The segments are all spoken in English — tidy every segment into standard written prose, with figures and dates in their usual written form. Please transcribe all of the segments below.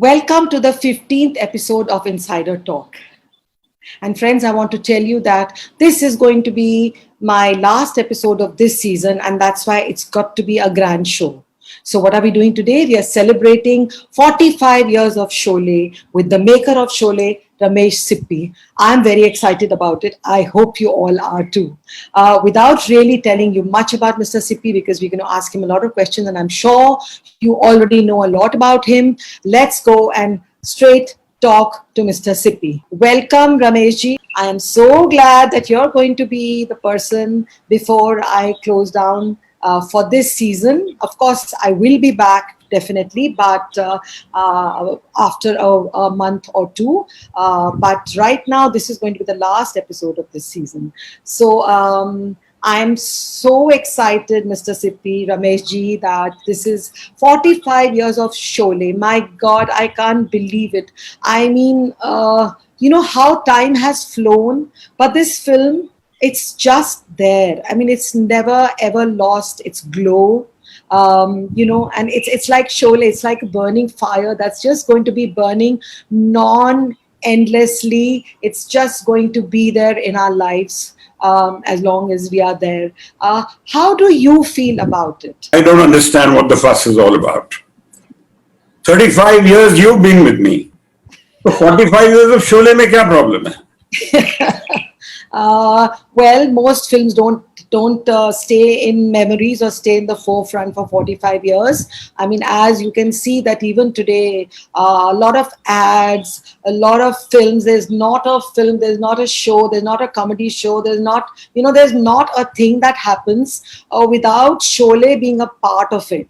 Welcome to the 15th episode of Insider Talk. And friends, I want to tell you that this is going to be my last episode of this season, and that's why it's got to be a grand show. So, what are we doing today? We are celebrating 45 years of Sholay with the maker of Sholay, Ramesh Sippy. I'm very excited about it. I hope you all are too. Without really telling you much about Mr. Sippy, because we're going to ask him a lot of questions, and I'm sure you already know a lot about him, let's go and straight talk to Mr. Sippy. Welcome, Rameshji. I am so glad that you're going to be the person before I close down for this season. Of course, I will be back definitely, but after a month or two. But right now, this is going to be the last episode of this season. So I'm so excited, Mr. Sippy, Rameshji, that this is 45 years of Sholay. My God, I can't believe it. I mean, you know how time has flown, but this film, it's just there. I mean, it's never ever lost its glow. And it's like Sholay, it's like a burning fire that's just going to be burning non endlessly. It's just going to be there in our lives as long as we are there. How do you feel about it? I don't understand what the fuss is all about. 35 years you've been with me. So 45 years of Sholay mein kya problem hai? Well, most films don't stay in memories or stay in the forefront for 45 years. I mean, as you can see that even today, a lot of ads, a lot of films, there's not a film, there's not a show, there's not a comedy show, there's not a thing that happens without Sholay being a part of it.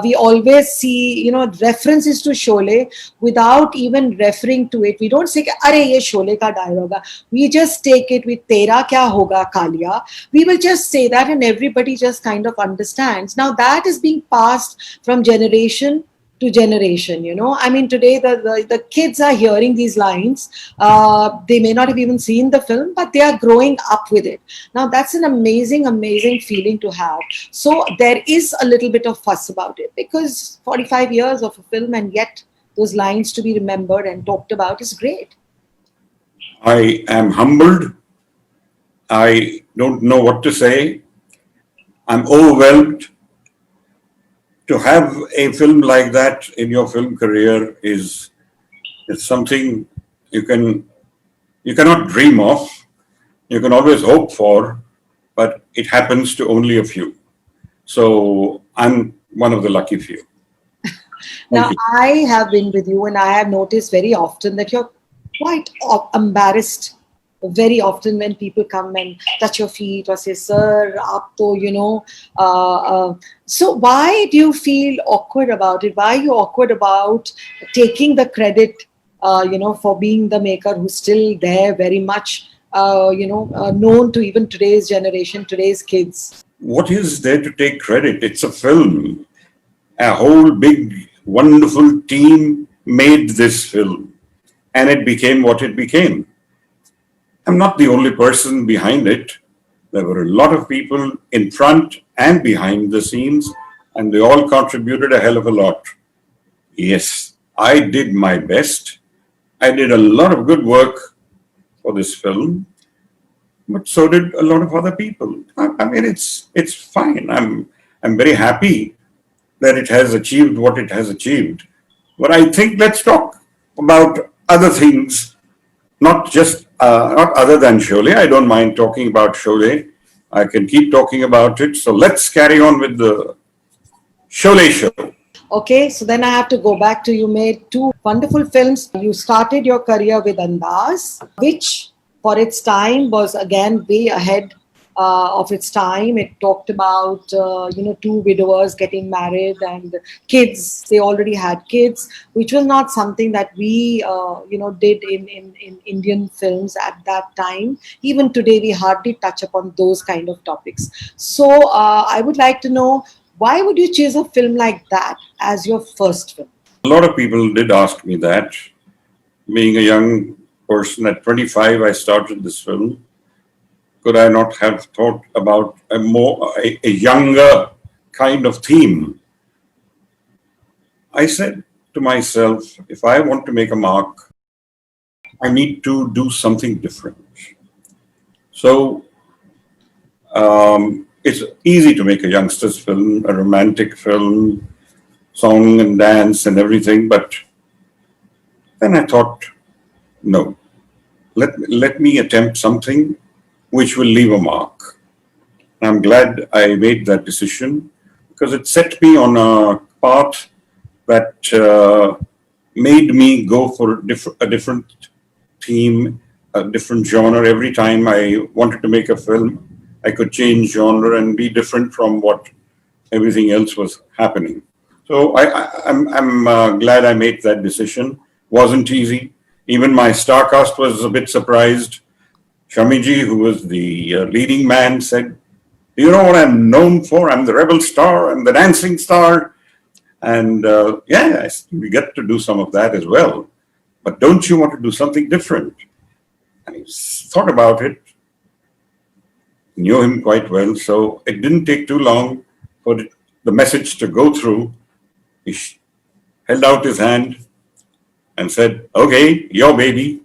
We always see, references to Sholay without even referring to it. We don't say, "Are ye Sholay ka dialogue hai." We just take it with "Tera kya hoga Kalia." We will just say that, and everybody just kind of understands. Now that is being passed from generation to generation. I mean, today the kids are hearing these lines. They may not have even seen the film, but they are growing up with it. Now that's an amazing feeling to have. So there is a little bit of fuss about it, because 45 years of a film, and yet those lines to be remembered and talked about is great. I am humbled. I don't know what to say. I'm overwhelmed. To have a film like that in your film career is something you cannot dream of. You can always hope for, but it happens to only a few. So I'm one of the lucky few. Now, I have been with you, and I have noticed very often that you're quite embarrassed very often when people come and touch your feet or say, "Sir, aap to," So why do you feel awkward about it? Why are you awkward about taking the credit, for being the maker who's still there, very much, known to even today's generation, today's kids? What is there to take credit? It's a film. A whole big, wonderful team made this film, and it became what it became. I'm not the only person behind it. There were a lot of people in front and behind the scenes, and they all contributed a hell of a lot. Yes, I did my best. I did a lot of good work for this film, but so did a lot of other people. I mean, it's fine. I'm very happy that it has achieved what it has achieved. But I think let's talk about other things, not other than Sholay. I don't mind talking about Sholay. I can keep talking about it. So let's carry on with the Sholay show. Okay, so then I have to go back to, you made two wonderful films. You started your career with Andaz, which for its time was again way ahead of its time. It talked about, two widowers getting married and kids. They already had kids, which was not something that we, did in Indian films at that time. Even today, we hardly touch upon those kind of topics. So I would like to know, why would you choose a film like that as your first film? A lot of people did ask me that. Being a young person at 25, I started this film. Could I not have thought about a younger kind of theme? I said, to myself, if I want to make a mark, I need to do something different. So it's easy to make a youngster's film, a romantic film, song and dance and everything. But then I thought, no, let me attempt something which will leave a mark. I'm glad I made that decision because it set me on a path that made me go for a different theme, a different genre. Every time I wanted to make a film, I could change genre and be different from what everything else was happening. So I'm glad I made that decision. Wasn't easy. Even my star cast was a bit surprised. Shamiji, who was the leading man, said, "Do you know what I'm known for? I'm the rebel star. I'm the dancing star." And yes, we get to do some of that as well. But don't you want to do something different? And he thought about it, knew him quite well. So it didn't take too long for the message to go through. He held out his hand and said, "Okay, your baby,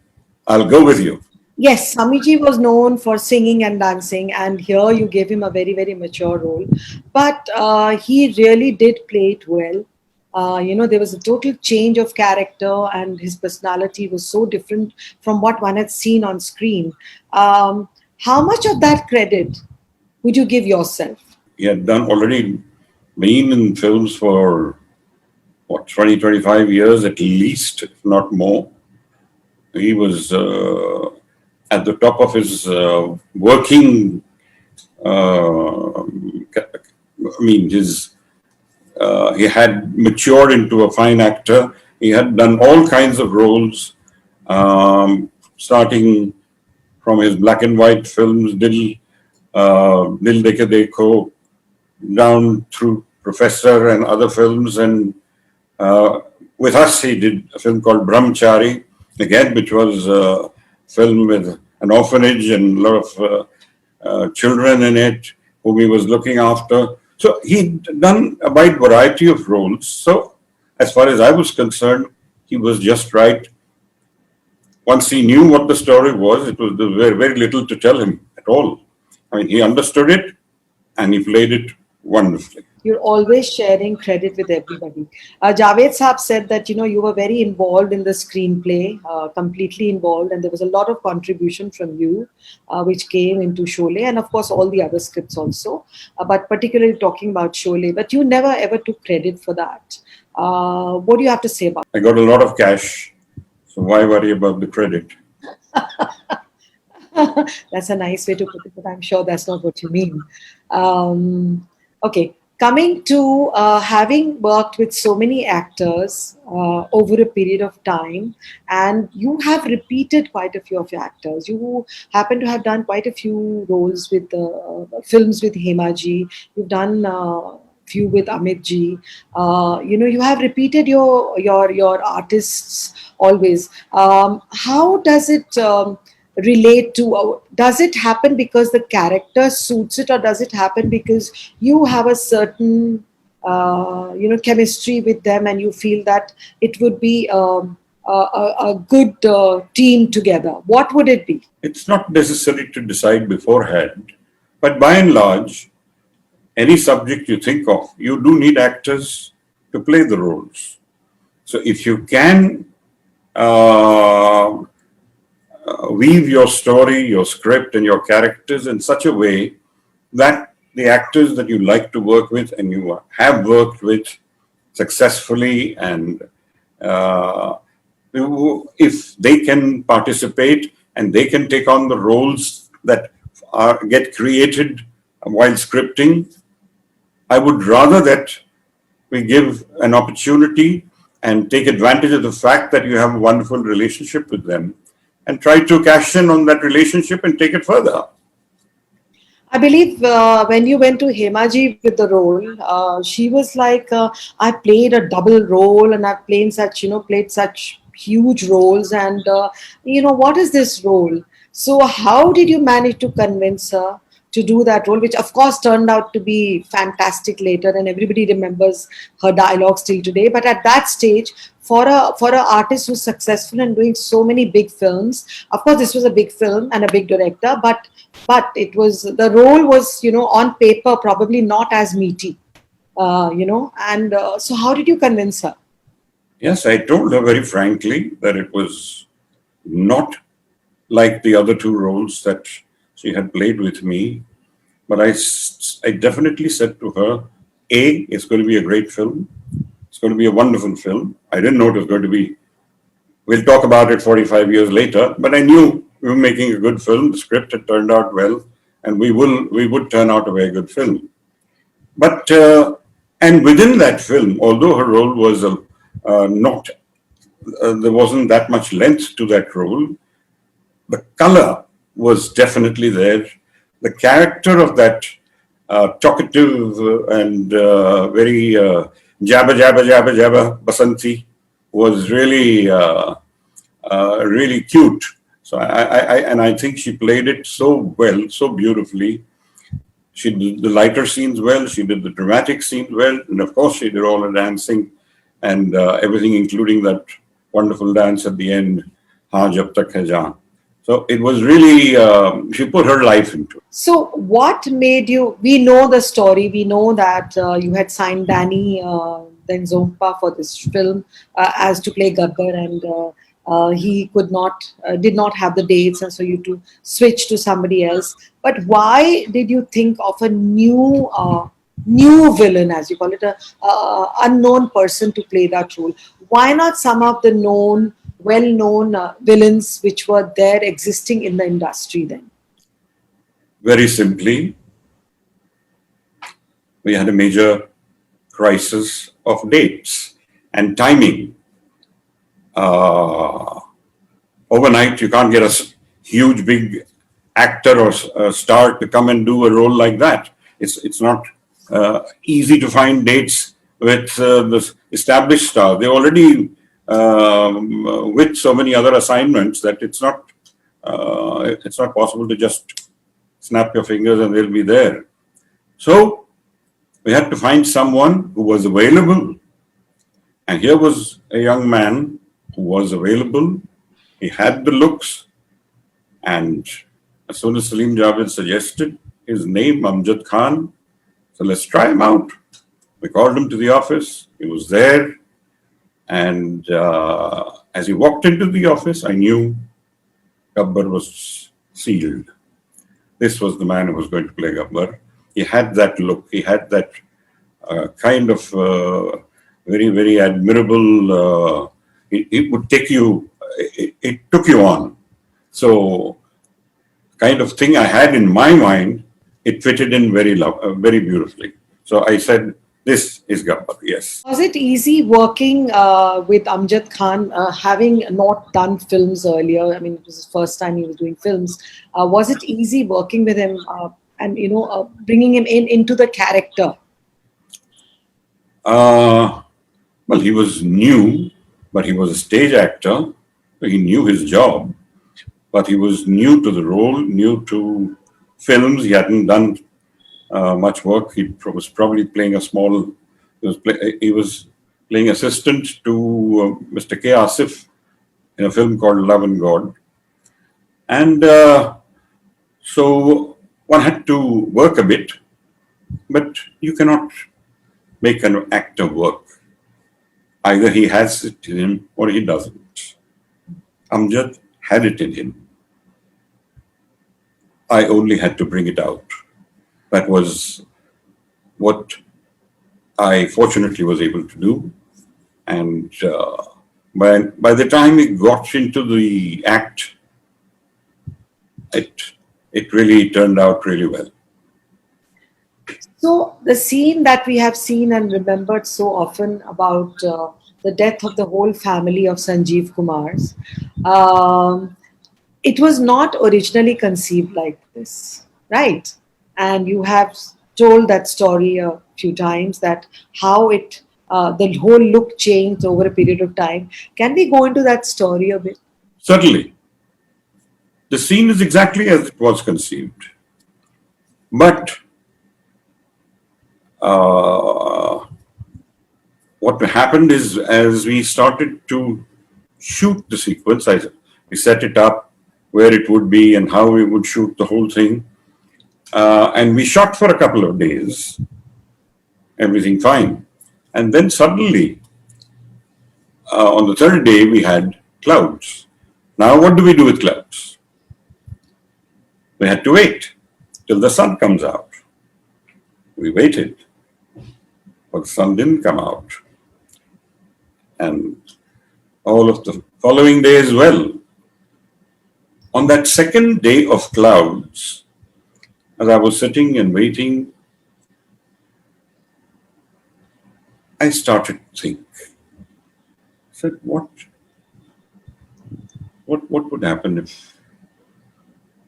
I'll go with you." Yes, Samiji was known for singing and dancing, and here you gave him a very, very mature role. But he really did play it well. There was a total change of character, and his personality was so different from what one had seen on screen. How much of that credit would you give yourself? He had done already been in films for what, 20, 25 years at least, if not more. He was at the top of his working, he had matured into a fine actor. He had done all kinds of roles, starting from his black and white films, Dil Dekhe Dekho, down through Professor and other films. And with us, he did a film called Brahmachari, again, which was a film with an orphanage and a lot of children in it whom he was looking after. So he'd done a wide variety of roles. So as far as I was concerned, he was just right. Once he knew what the story was, it was very, very little to tell him at all. I mean, he understood it and he played it wonderfully. You're always sharing credit with everybody. Javed Saab said that you were very involved in the screenplay, completely involved, and there was a lot of contribution from you, which came into Sholay, and of course all the other scripts also. But particularly talking about Sholay, but you never ever took credit for that. What do you have to say about I got a lot of cash, so why worry about the credit? That's a nice way to put it, but I'm sure that's not what you mean. Okay, coming to having worked with so many actors over a period of time, and you have repeated quite a few of your actors. You happen to have done quite a few roles with films with Hema ji. You've done few with Amit ji. You have repeated your artists always. How does it relate to? Does it happen because the character suits it, or does it happen because you have a certain chemistry with them, and you feel that it would be a good team together? What would it be? It's not necessary to decide beforehand, but by and large, any subject you think of, you do need actors to play the roles. So if you can weave your story, your script, and your characters in such a way that the actors that you like to work with and you have worked with successfully, and if they can participate and they can take on the roles that get created while scripting, I would rather that we give an opportunity and take advantage of the fact that you have a wonderful relationship with them and try to cash in on that relationship and take it further. I believe when you went to Hemaji with the role, she was like, I played a double role, and I've played such huge roles, and what is this role? So how did you manage to convince her to do that role, which of course turned out to be fantastic later, and everybody remembers her dialogues till today. But at that stage, for a artist who's successful and doing so many big films, of course this was a big film and a big director, but it was, the role was, on paper probably not as meaty, and so how did you convince her? Yes, I told her very frankly that it was not like the other two roles that she had played with me. But I definitely said to her, A, it's going to be a great film. It's going to be a wonderful film. I didn't know it was going to be, we'll talk about it 45 years later, but I knew we were making a good film. The script had turned out well, and we would turn out a very good film. But, and within that film, although her role was not, there wasn't that much length to that role, the color was definitely there. The character of that talkative and very jabba jabba jabba jabba Basanti was really really cute. So I think she played it so well, so beautifully. She did the lighter scenes well. She did the dramatic scenes well, and of course she did all the dancing and everything, including that wonderful dance at the end, "Haan Jab Tak Hai Jaan." So it was really, she put her life into it. So, what made you? We know the story. We know that you had signed Danny, then Zompa, for this film as to play Gabbar, and he did not have the dates, and so you to switch to somebody else. But why did you think of a new villain, as you call it, a unknown person to play that role? Why not some of the well-known villains which were there existing in the industry then? Very simply, we had a major crisis of dates and timing. Overnight, you can't get a huge, big actor or star to come and do a role like that. It's not easy to find dates with the established stars. They already with so many other assignments that it's not possible to just snap your fingers and they'll be there. So we had to find someone who was available. And here was a young man who was available. He had the looks. And as soon as Salim Javed suggested his name, Amjad Khan, so let's try him out. We called him to the office. He was there. And as he walked into the office, I knew Gabbar was sealed. This was the man who was going to play Gabbar. He had that look. He had that kind of very, very admirable. It would take you. It took you on. So, kind of thing I had in my mind, it fitted in very beautifully. So I said, "This is Gabbar." Yes. Was it easy working with Amjad Khan, having not done films earlier? I mean, it was his first time he was doing films. Was it easy working with him and bringing him into the character? Well, he was new, but he was a stage actor. So he knew his job, but he was new to the role, new to films. He hadn't done much work. He was probably playing a small. He was playing assistant to Mr. K. Asif in a film called Love and God, and so one had to work a bit, but you cannot make an actor work. Either he has it in him or he doesn't. Amjad had it in him. I only had to bring it out. That was what I fortunately was able to do. And by the time it got into the act, it really turned out really well. So the scene that we have seen and remembered so often about the death of the whole family of Sanjeev Kumar's, it was not originally conceived like this, right? And you have told that story a few times, that how the whole look changed over a period of time. Can we go into that story a bit? Certainly, the scene is exactly as it was conceived. But uh, what happened is, as we started to shoot the sequence, we set it up where it would be and how we would shoot the whole thing. And we shot for a couple of days, everything fine. And then suddenly, on the third day, we had clouds. Now, what do we do with clouds? We had to wait till the sun comes out. We waited, but the sun didn't come out. And all of the following day as well. On that second day of clouds, as I was sitting and waiting, I started to think. I said, what would happen if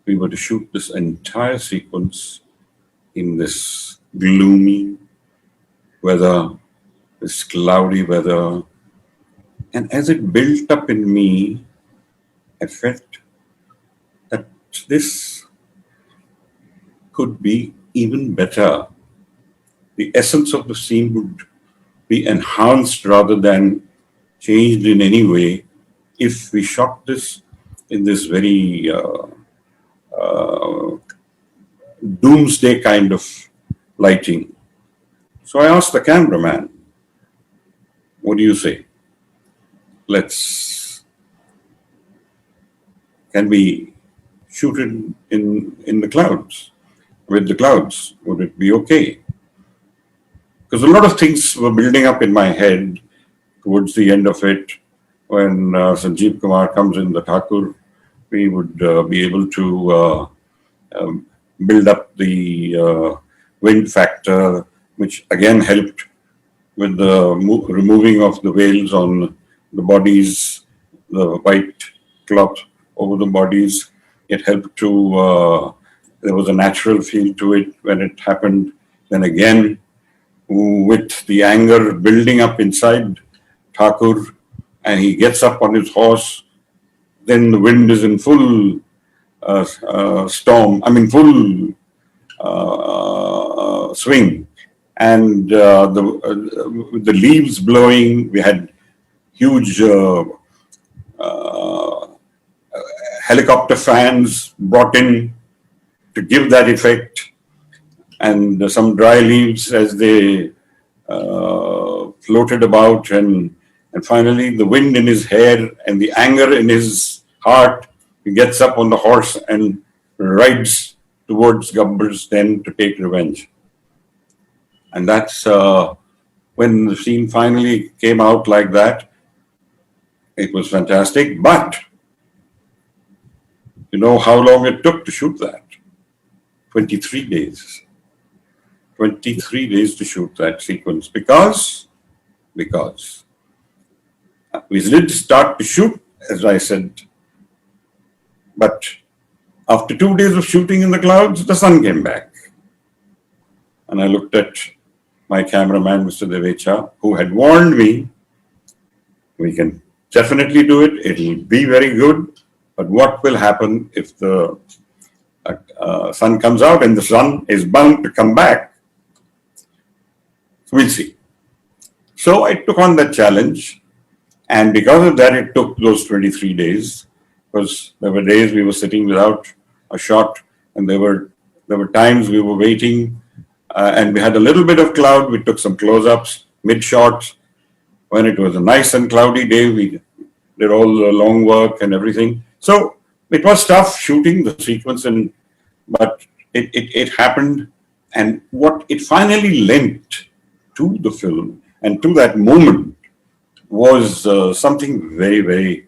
we were to shoot this entire sequence in this gloomy weather, this cloudy weather? And as it built up in me, I felt that this could be even better. The essence of the scene would be enhanced rather than changed in any way if we shot this in this very doomsday kind of lighting. So I asked the cameraman, what do you say? Can we shoot it in the clouds, with the clouds? Would it be okay? Because a lot of things were building up in my head towards the end of it. When Sanjeev Kumar comes in, the Thakur, we would be able to build up the wind factor, which again helped with the removing of the veils on the bodies, the white cloth over the bodies. It helped to, there was a natural feel to it when it happened. Then again, with the anger building up inside Thakur, and he gets up on his horse, then the wind is in full storm, full swing. And with the leaves blowing, we had huge helicopter fans brought in to give that effect, and some dry leaves as they floated about, and finally the wind in his hair and the anger in his heart. He gets up on the horse and rides towards Gabbar's den to take revenge. And that's when the scene finally came out like that. It was fantastic. But you know how long it took to shoot that? 23 days. 23 days to shoot that sequence because we did start to shoot, as I said, but after 2 days of shooting in the clouds, the sun came back. And I looked at my cameraman, Mr. Devecha, who had warned me, we can definitely do it, it'll be very good, but what will happen if the sun comes out, and the sun is bound to come back? We'll see. So I took on that challenge, and because of that, it took those 23 days, because there were days we were sitting without a shot, and there were times we were waiting, and we had a little bit of cloud. We took some close-ups, mid-shots. When it was a nice and cloudy day, we did all the long work and everything. So it was tough shooting the sequence, but it happened. And what it finally lent to the film and to that moment was something very, very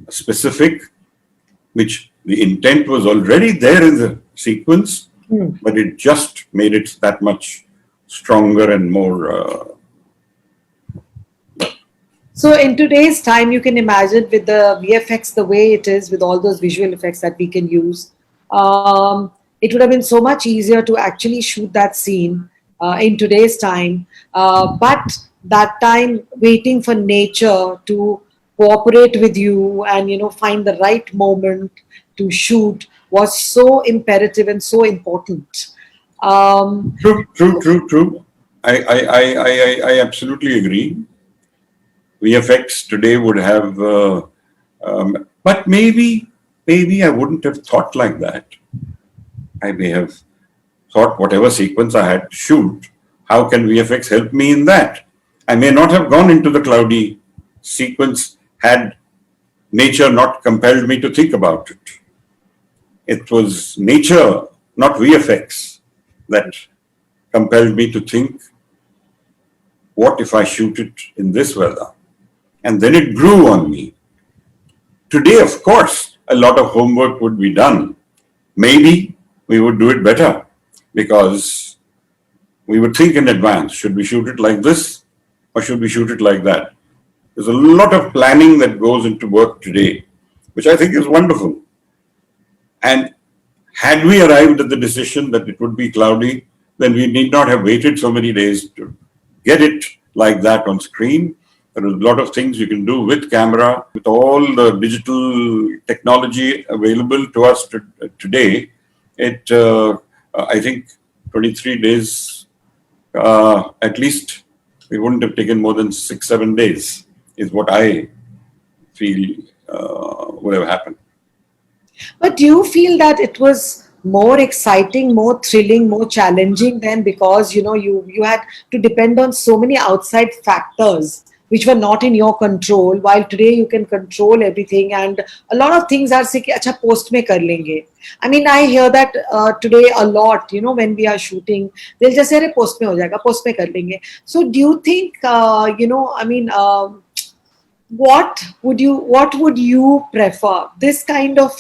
specific, which the intent was already there in the sequence, but it just made it that much stronger and more. So in today's time, you can imagine with the VFX the way it is, with all those visual effects that we can use, it would have been so much easier to actually shoot that scene in today's time. But that time, waiting for nature to cooperate with you and find the right moment to shoot was so imperative and so important. Um, True. I absolutely agree. VFX today would have, but maybe I wouldn't have thought like that. I may have thought whatever sequence I had to shoot, how can VFX help me in that? I may not have gone into the cloudy sequence had nature not compelled me to think about it. It was nature, not VFX, that compelled me to think, what if I shoot it in this weather? And then it grew on me. Today, of course, a lot of homework would be done. Maybe we would do it better because we would think in advance, should we shoot it like this or should we shoot it like that? There's a lot of planning that goes into work today, which I think is wonderful. And had we arrived at the decision that it would be cloudy, then we need not have waited so many days to get it like that on screen. There is a lot of things you can do with camera, with all the digital technology available to us today. I think 23 days, at least, we wouldn't have taken more than 6, 7 days, is what I feel would have happened. but do you feel that it was more exciting, more thrilling, more challenging then, because you had to depend on so many outside factors which were not in your control, while today you can control everything, and a lot of things are saying, "Acha, post mein kar lenge." I mean, I hear that today a lot. When we are shooting, they'll just say, "Arey, post mein ho jayega, post mein kar lenge." So, do you think, I mean, what would you prefer, this kind of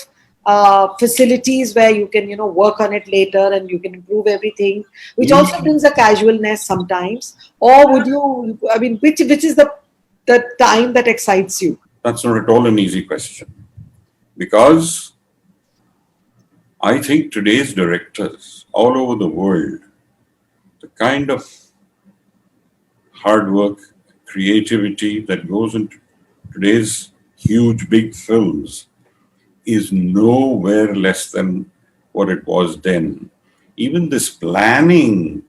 facilities where you can work on it later and you can improve everything, which also brings a casualness sometimes, or would you, I mean, which is the time that excites you? That's not at all an easy question because I think today's directors all over the world, the kind of hard work, creativity that goes into today's huge, big films is nowhere less than what it was then. Even this planning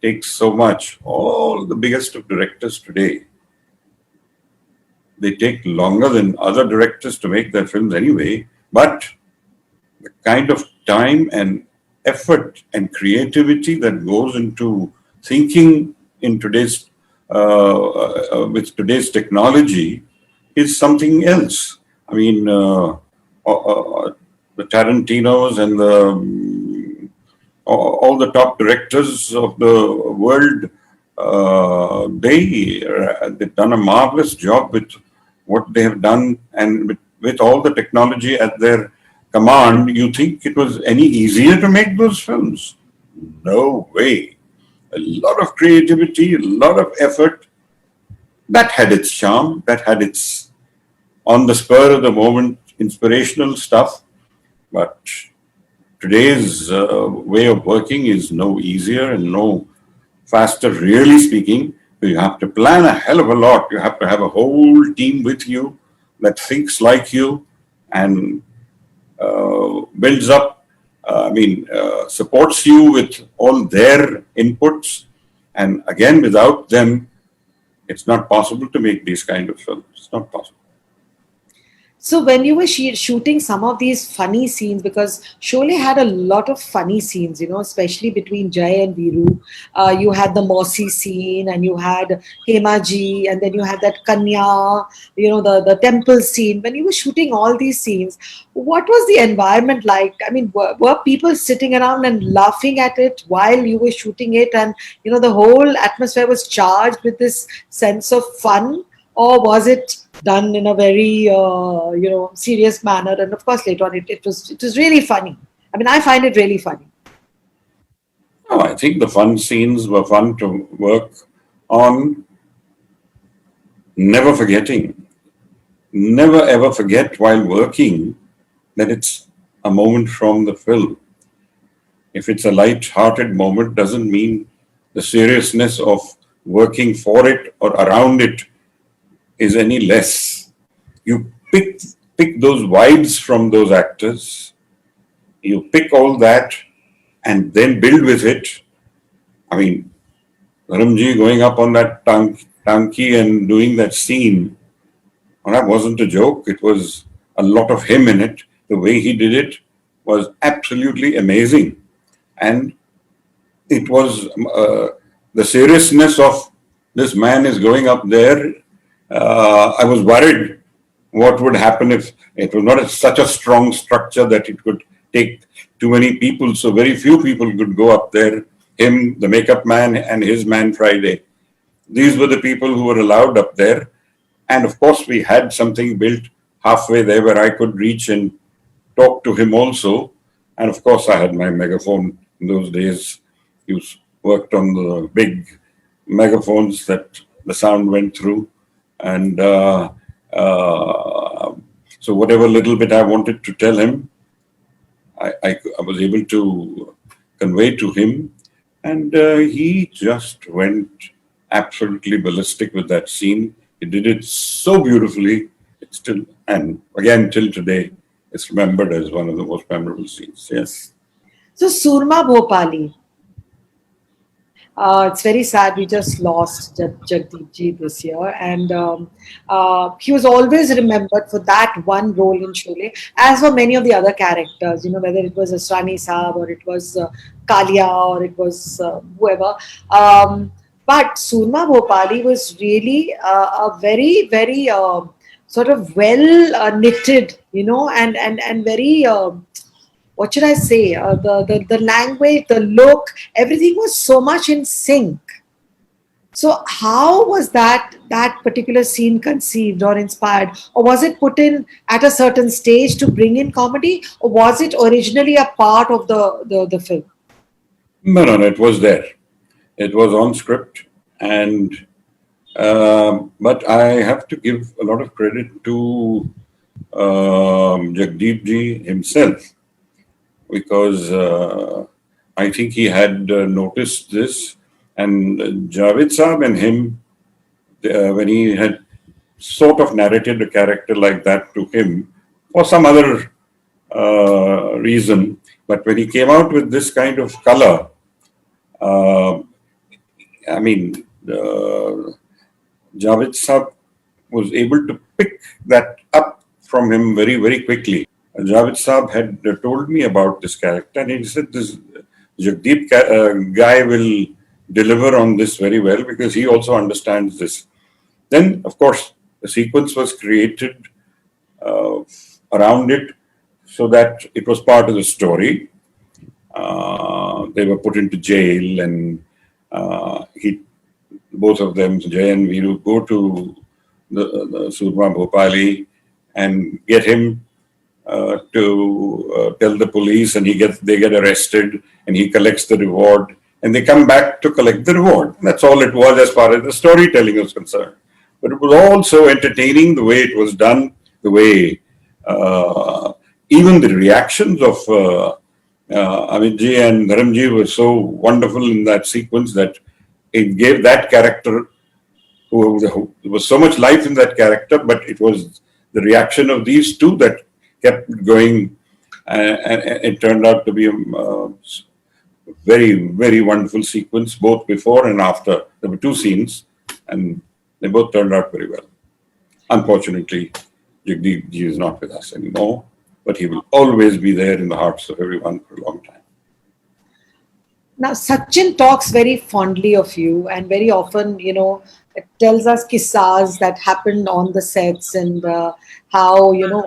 takes so much. All the biggest of directors today, they take longer than other directors to make their films anyway, but the kind of time and effort and creativity that goes into thinking in today's with today's technology is something else. I mean, the Tarantinos and all the top directors of the world, they've done a marvelous job with what they have done, and with all the technology at their command. You think it was any easier to make those films? No way. A lot of creativity, a lot of effort. That had its charm. That had its on the spur of the moment inspirational stuff. But today's way of working is no easier and no faster, really speaking. You have to plan a hell of a lot. You have to have a whole team with you that thinks like you and builds up, supports you with all their inputs. And again, without them, it's not possible to make these kind of films. It's not possible. So when you were shooting some of these funny scenes, because Sholay had a lot of funny scenes, especially between Jay and Viru. You had the Mossy scene, and you had Hema Ji, and then you had that Kanya, the temple scene. When you were shooting all these scenes, what was the environment like? I mean, were people sitting around and laughing at it while you were shooting it, and the whole atmosphere was charged with this sense of fun? Or was it done in a very serious manner? And of course, later on, it was really funny. I mean, I find it really funny. No, I think the fun scenes were fun to work on. Never forgetting, never ever forget while working that it's a moment from the film. If it's a light-hearted moment, doesn't mean the seriousness of working for it or around it is any less. You pick those vibes from those actors you pick all that and then build with it. I mean, Ramji going up on that tanki and doing that scene, well, that wasn't a joke. It was a lot of him in it. The way he did it was absolutely amazing. And it was the seriousness of this man is going up there. I was worried what would happen if it was not such a strong structure that it could take too many people. So very few people could go up there. Him, the makeup man, and his man Friday. These were the people who were allowed up there. And of course, we had something built halfway there where I could reach and talk to him also. And of course, I had my megaphone in those days. You worked on the big megaphones that the sound went through. And so whatever little bit I wanted to tell him, I was able to convey to him. And he just went absolutely ballistic with that scene. He did it so beautifully. It's still, and again, till today, it's remembered as one of the most memorable scenes. Yes. So Surma Bhopali. It's very sad we just lost Jagdeep Ji this year, and he was always remembered for that one role in Sholay, as were many of the other characters. You know, whether it was Asrani Saab or it was Kalia or it was whoever. But Surma Bhopali was really a very, very sort of well knitted, you know, and very. What should I say? The language, the look, everything was so much in sync. So how was that particular scene conceived or inspired, or was it put in at a certain stage to bring in comedy, or was it originally a part of the film? No, it was there. It was on script, and but I have to give a lot of credit to Jagdeep Ji himself, because I think he had noticed this, and Javed Saab and him, when he had sort of narrated a character like that to him for some other reason, but when he came out with this kind of color, uh, I mean, Javed Saab was able to pick that up from him very, very quickly. Javed Saab had told me about this character, and he said this Jagdeep guy will deliver on this very well because he also understands this. Then, of course, the sequence was created around it so that it was part of the story. They were put into jail, and both of them, Jay and Viru, go to the Surma Bhopali and get him to tell the police, and they get arrested, and he collects the reward, and they come back to collect the reward. That's all it was as far as the storytelling was concerned. But it was all so entertaining the way it was done, the way even the reactions of Amitji and Dharamji were so wonderful in that sequence that it gave that character, there was so much life in that character, but it was the reaction of these two that kept going, and it turned out to be a very, very wonderful sequence, both before and after. There were two scenes, and they both turned out very well. Unfortunately, Jagdeep Ji is not with us anymore, but he will always be there in the hearts of everyone for a long time. Now, Sachin talks very fondly of you, and very often, you know, it tells us kissas that happened on the sets, and how, you know,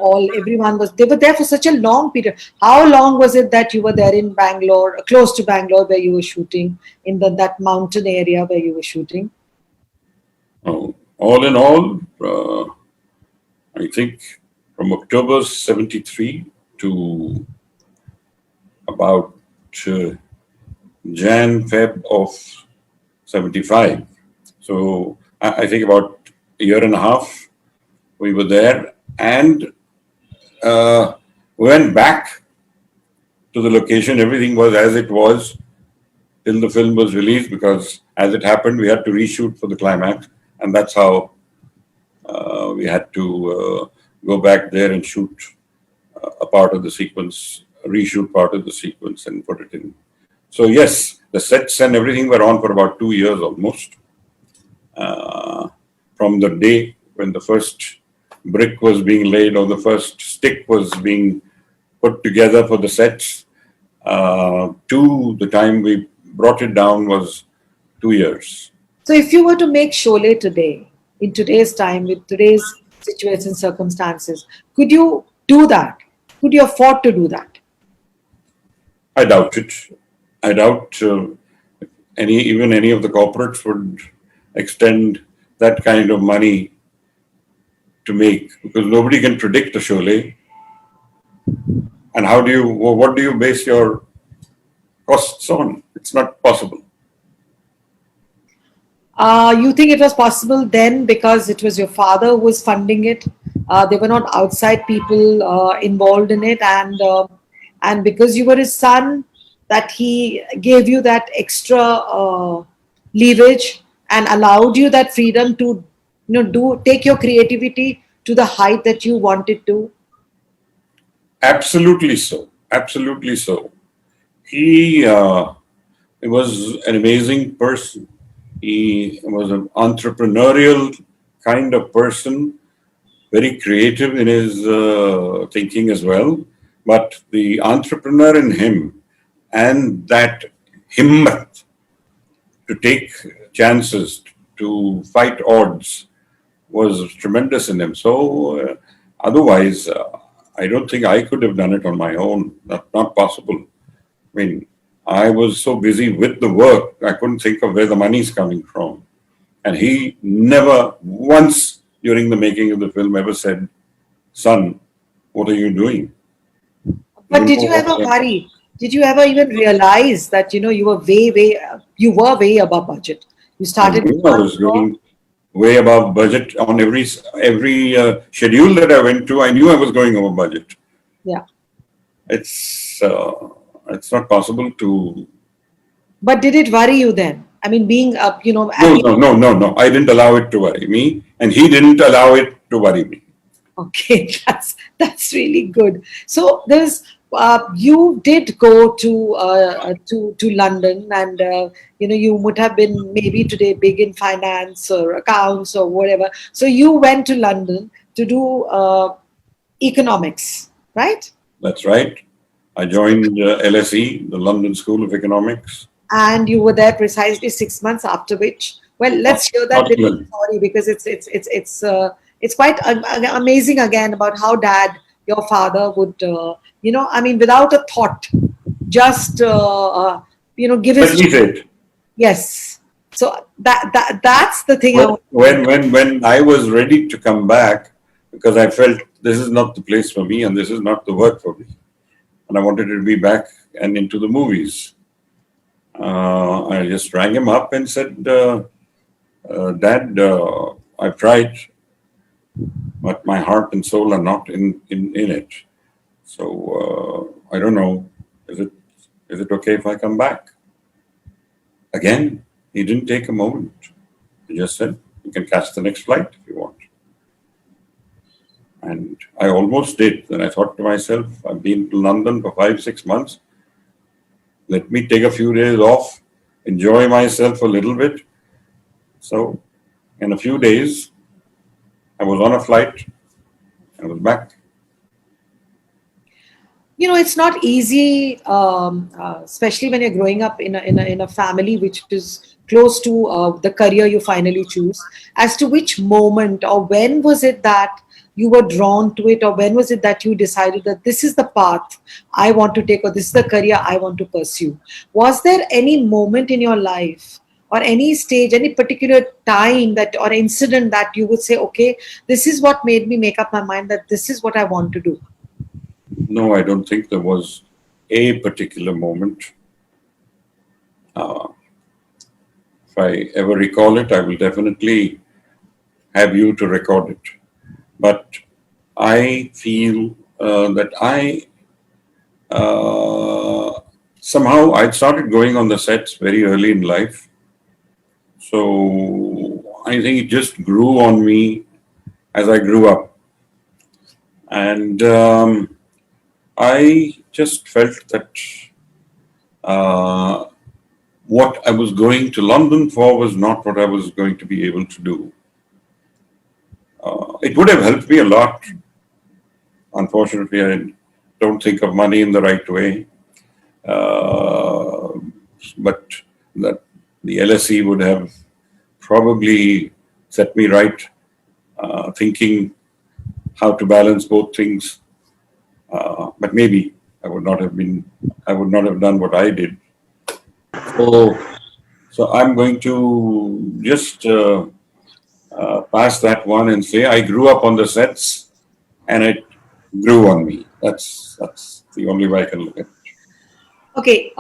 they were there for such a long period. How long was it that you were there in Bangalore, close to Bangalore, where you were shooting, in that mountain area where you were shooting? All in all, I think from October 73 to about Feb of 75. So I think about a year and a half we were there, and we went back to the location. Everything was as it was till the film was released, because as it happened, we had to reshoot for the climax, and that's how we had to go back there and shoot a part of the sequence reshoot part of the sequence and put it in. So yes, the sets and everything were on for about 2 years almost. Uh, from the day when the first brick was being laid or the first stick was being put together for the sets to the time we brought it down was 2 years. So if you were to make Sholay today, in today's time, with today's situation circumstances, could you do that? Could you afford to do that? I doubt it. I doubt any of the corporates would extend that kind of money to make because nobody can predict a Sholay. And what do you base your costs on? It's not possible. You think it was possible then because it was your father who was funding it? There were not outside people involved in it, and because you were his son, that he gave you that extra leverage and allowed you that freedom to, do take your creativity to the height that you wanted to. Absolutely so. Absolutely so. He was an amazing person. He was an entrepreneurial kind of person, very creative in his thinking as well. But the entrepreneur in him and that himmat to take chances, to fight odds, was tremendous in him. So, otherwise, I don't think I could have done it on my own. Not possible. I mean, I was so busy with the work, I couldn't think of where the money's coming from. And he never once during the making of the film ever said, "Son, what are you doing? But You did know you ever what?" worry? Did you ever even realize that you were way above budget? You I started knew I one was crore. going way above budget on every schedule that I went to. I knew I was going over budget. Yeah. It's uh, it's not possible to. But did it worry you then? I mean, being up, No, no, no, no, no. I didn't allow it to worry me, and he didn't allow it to worry me. okay, that's really good. So there's you did go to London, and you would have been maybe today big in finance or accounts or whatever. So you went to London to do economics, right? That's right. I joined LSE, the London School of Economics, And you were there precisely 6 months, after which, well, let's hear that little Scotland. story, because it's quite amazing again about how dad, your father, would I mean, without a thought, just give Let his. me say it. Yes. So that's the thing I When, want to when, know. when, when I was ready to come back, because I felt this is not the place for me and this is not the work for me, and I wanted to be back and into the movies. I just rang him up and said, Dad, I've tried, but my heart and soul are not in it. So I don't know. Is it okay if I come back? Again, he didn't take a moment. He just said, you can catch the next flight if you want. And I almost did. Then I thought to myself, I've been to London for 5, 6 months. Let me take a few days off, enjoy myself a little bit. So in a few days, I was on a flight and I was back. It's not easy, especially when you're growing up in a family which is close to the career you finally choose. As to which moment or when was it that you were drawn to it, or when was it that you decided that this is the path I want to take, or this is the career I want to pursue? Was there any moment in your life, or any stage, any particular time that or incident that you would say, okay, this is what made me make up my mind that this is what I want to do? No, I don't think there was a particular moment. Uh, if I ever recall it, I will definitely have you to record it. But I feel that somehow I started going on the sets very early in life. So I think it just grew on me as I grew up. And I just felt that uh, what I was going to London for was not what I was going to be able to do. It would have helped me a lot. Unfortunately, I don't think of money in the right way. Uh, but that the LSE would have probably set me right, thinking how to balance both things. But maybe I would not have done what I did. So, so I'm going to just pass that one and say I grew up on the sets, and it grew on me. That's the only way I can look at it. Okay,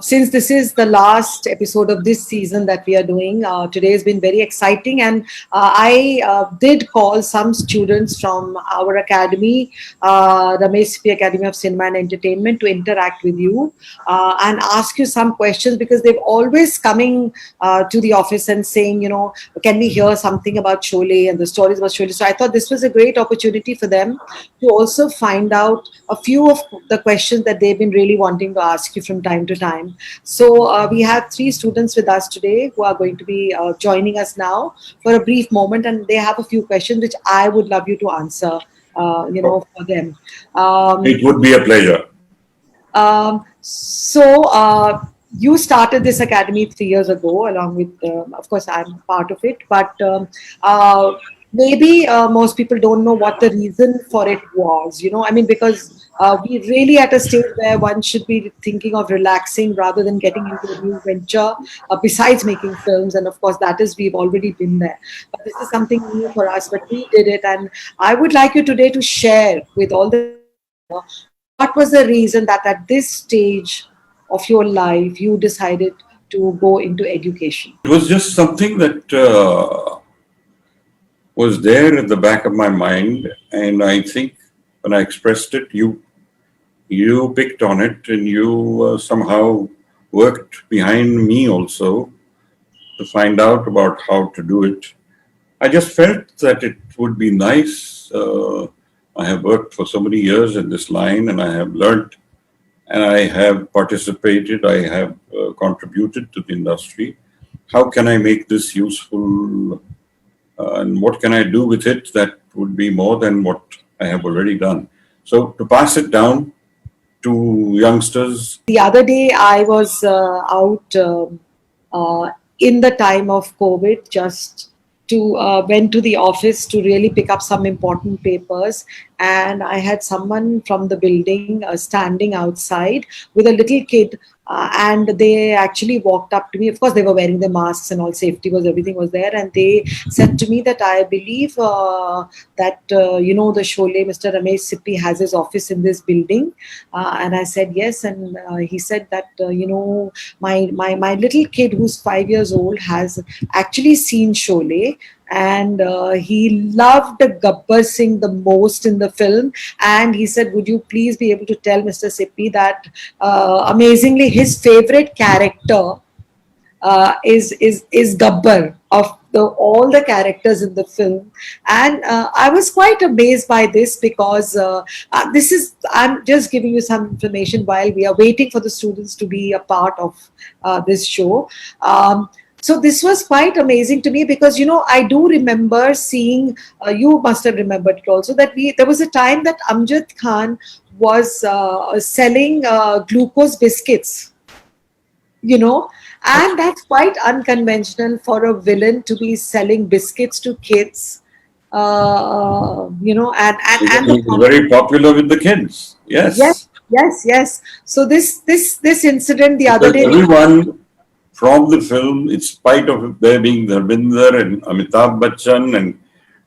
since this is the last episode of this season that we are doing, today has been very exciting, and I did call some students from our academy, Ramesh Sippy Academy of Cinema and Entertainment, to interact with you and ask you some questions, because they've always coming to the office and saying, can we hear something about Sholay and the stories about Sholay? So I thought this was a great opportunity for them to also find out a few of the questions that they've been really wanting to ask you from time to time. So we have three students with us today who are going to be joining us now for a brief moment, and they have a few questions which I would love you to answer, for them. Um, It would be a pleasure. so you started this academy 3 years ago, along with, of course, I'm part of it, but maybe most people don't know what the reason for it was. I mean, because we're really at a stage where one should be thinking of relaxing rather than getting into a new venture, besides making films. And of course, that is, we've already been there. But this is something new for us, but we did it. And I would like you today to share with all the what was the reason that at this stage of your life you decided to go into education? It was just something that was there at the back of my mind, and I think when I expressed it, you picked on it, and you somehow worked behind me also to find out about how to do it. I just felt that it would be nice. I have worked for so many years in this line, and I have learnt, and I have participated, I have contributed to the industry. How can I make this useful, and what can I do with it that would be more than what I have already done? So to pass it down to youngsters. The other day, I was out in the time of COVID, just to went to the office to really pick up some important papers, and I had someone from the building standing outside with a little kid, and they actually walked up to me. Of course, they were wearing their masks and all, safety was, everything was there, and they said to me that I believe that the Sholay, Mr. Ramesh Sippy, has his office in this building, and I said yes, and he said that my little kid who's 5 years old has actually seen Sholay, and he loved Gabbar Singh the most in the film. And he said, would you please be able to tell Mr. Sippy that amazingly his favorite character is Gabbar of all the characters in the film. And I was quite amazed by this, because this is, I'm just giving you some information while we are waiting for the students to be a part of this show. So this was quite amazing to me, because I do remember seeing, you must have remembered it also, that there was a time that Amjad Khan was selling glucose biscuits, and that's quite unconventional for a villain to be selling biscuits to kids, and He was very popular with the kids. yes, Yes. yes. So this incident the other Because day. everyone from the film, in spite of there being Dharminder and Amitabh Bachchan and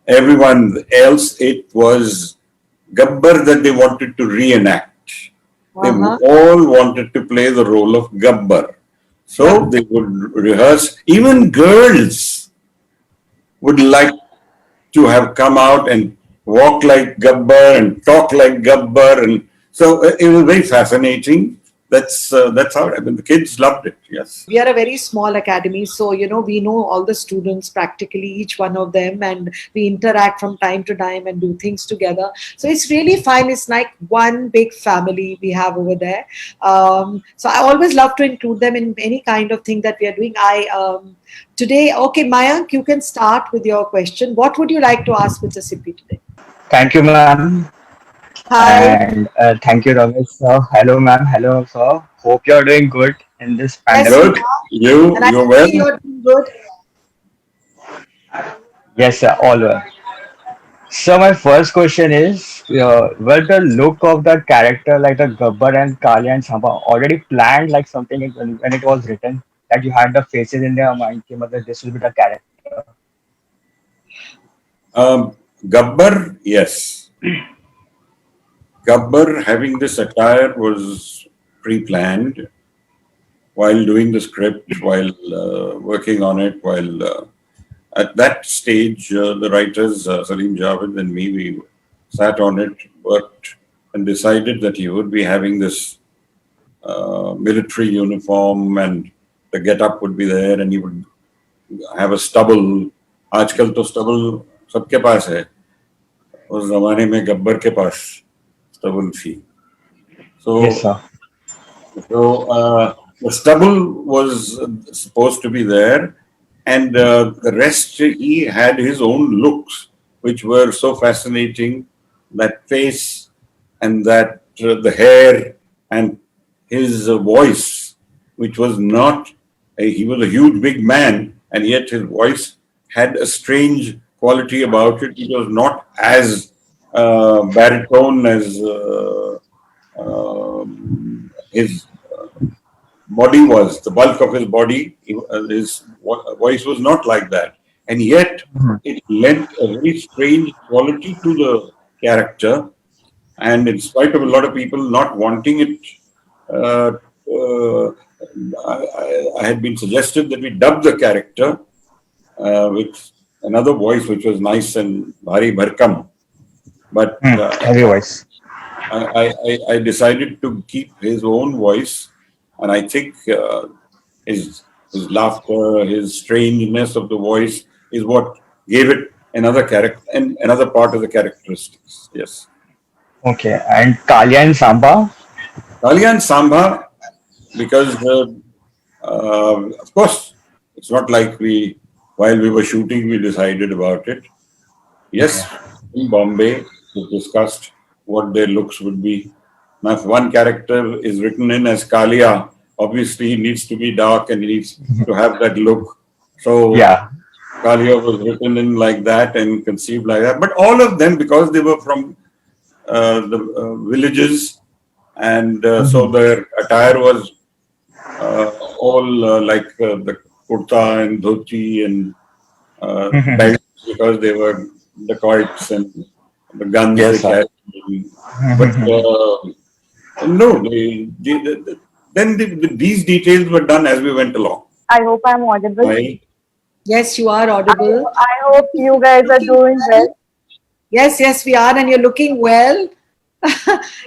everyone else, it was Gabbar that they wanted to reenact. They Uh-huh. all wanted to play the role of Gabbar. Yeah. So they would rehearse. Even girls would like to have come out and walk like Gabbar and talk like Gabbar. And so it was very fascinating. that's how, I mean, the kids loved it. Yes. We are a very small academy, so we know all the students, practically each one of them, and we interact from time to time and do things together. So it's really fun. It's like one big family we have over there. So I always love to include them in any kind of thing that we are doing. I Today, okay, Mayank, you can start with your question. What would you like to ask Mr. Sippy today? Thank you, ma'am. Hi. And thank you, Ramesh sir. Hello, ma'am. Hello, sir. Hope you're doing good in this Yes, we pandemic. Good. are, and I You're can well. see you're doing good. Yes, sir. All well. So my first question is, were the look of the character like the Gabbar and Kali and Samba already planned like something when it was written that you had the faces in their mind, कि मतलब this will be the character. Gabbar, yes. Gabbar having this attire was pre-planned while doing the script, while working on it, while at that stage, the writers, Salim Javed and me, we sat on it, worked, and decided that he would be having this military uniform and the get-up would be there and he would have a stubble. आजकल तो stubble सबके पास है. उस जमाने में गब्बर के पास stubble थी. Yes, So sir. the stubble was supposed to be there, and the rest he had his own looks, which were so fascinating. That face and that the hair and his voice, which was not. He was a huge, big man, and yet his voice had a strange quality about it. It was not as baritone as his body was, the bulk of his body, his voice was not like that. And yet, it lent a very strange quality to the character. And in spite of a lot of people not wanting it, uh, uh, I had been suggested that we dub the character with another voice which was nice and bhari bharkam. But Heavy voice. I decided to keep his own voice, and I think his laughter, his strangeness of the voice is what gave it another character and another part of the characteristics. Yes, Okay, and Kalia and Samba. Kalia and Sambha, because of course it's not like we while we were shooting we decided about it. Yes, in Bombay, we discussed what their looks would be. Now, if one character is written in as Kalia, obviously he needs to be dark and he needs to have that look. So Yeah. Kalia was written in like that and conceived like that. But all of them, because they were from the villages, and so their attire was all like the kurta and dhoti and belts because they were dacoits and the guns they Yes, sir. carried. But no, then these details were done as we went along. I hope I'm audible. I, Yes, you are audible. I hope you guys are Looking doing well. well. Yes, yes, we are, and you're looking well.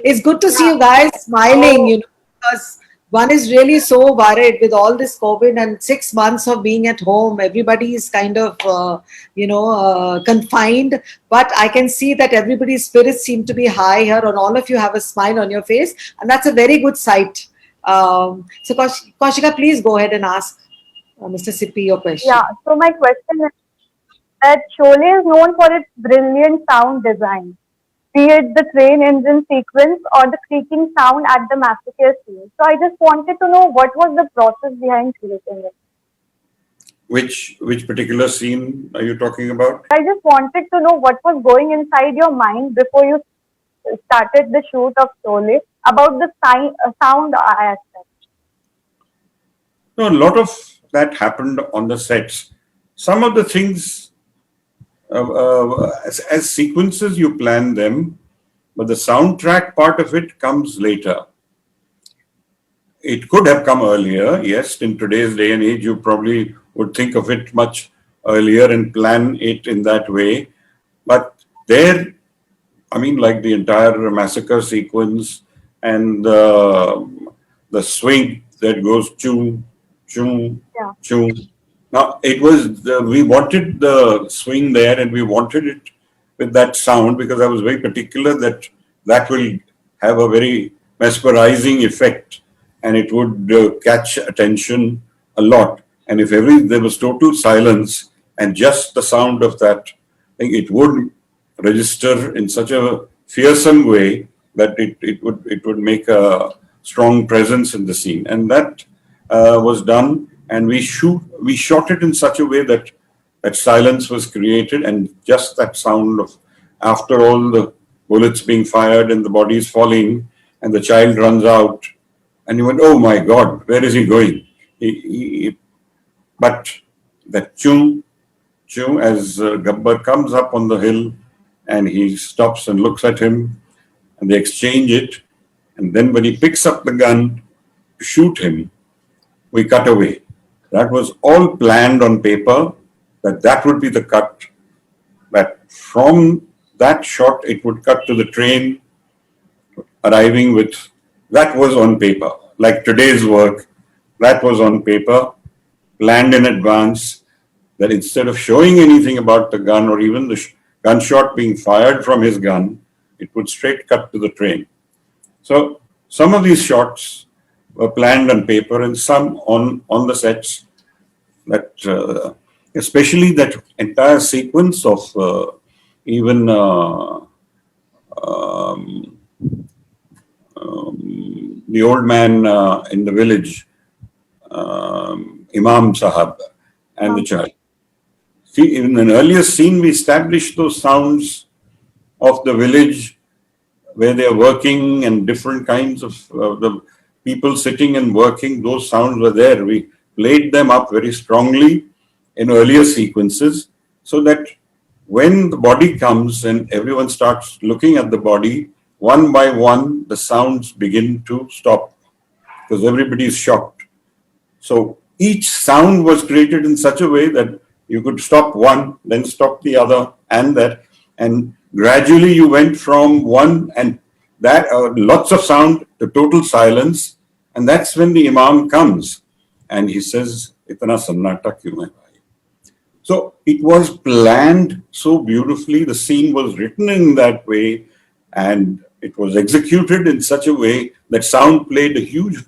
It's good to see Yeah. you guys smiling, So, because one is really so worried with all this COVID and 6 months of being at home. Everybody is kind of, confined. But I can see that everybody's spirits seem to be high here, and all of you have a smile on your face, and that's a very good sight. So, Kaushika, please go ahead and ask Mr. Sippy your yeah, question. so my question is that Sholay is known for its brilliant sound design, be it the train engine sequence or the creaking sound at the massacre scene. So I just wanted to know what was the process behind creating it. which particular scene are you talking about? I just wanted to know what was going inside your mind before you started the shoot of Sholay about the sound aspect. No, a lot of that happened on the sets. Some of the things, as sequences, you plan them, but the soundtrack part of it comes later. It could have come earlier, yes. In today's day and age, you probably would think of it much earlier and plan it in that way. But there, I mean, like the entire massacre sequence and the swing that goes choo, choo, Yeah. choo. Now, we wanted the swing there and we wanted it with that sound because I was very particular that that will have a very mesmerizing effect and it would catch attention a lot. And if there was total silence and just the sound of that, I think it would register in such a fearsome way that it would make a strong presence in the scene. And that was done, and we shot it in such a way that silence was created, and just that sound of, after all the bullets being fired and the bodies falling, and the child runs out, and you went, oh my God, where is he going? But that choo, choo, as Gabbar comes up on the hill, and he stops and looks at him, and they exchange it, and then when he picks up the gun to shoot him, we cut away. That was all planned on paper, that would be the cut, that from that shot it would cut to the train arriving with, that was on paper. Like today's work, that was on paper, planned in advance, that instead of showing anything about the gun or even the gunshot being fired from his gun, it would straight cut to the train. So some of these shots were planned on paper and some on the sets, that especially that entire sequence of even the old man in the village, Imam Sahab and the child. See, in an earlier scene, we established those sounds of the village where they are working and different kinds of the people sitting and working. Those sounds were there. We played them up very strongly in earlier sequences so that when the body comes and everyone starts looking at the body, one by one, the sounds begin to stop because everybody is shocked. So each sound was created in such a way that you could stop one, then stop the other, and that. And gradually you went from one and that lots of sound to total silence. And that's when the Imam comes and he says, Itna sannata kyun hai bhai? So it was planned so beautifully. The scene was written in that way and it was executed in such a way that sound played a huge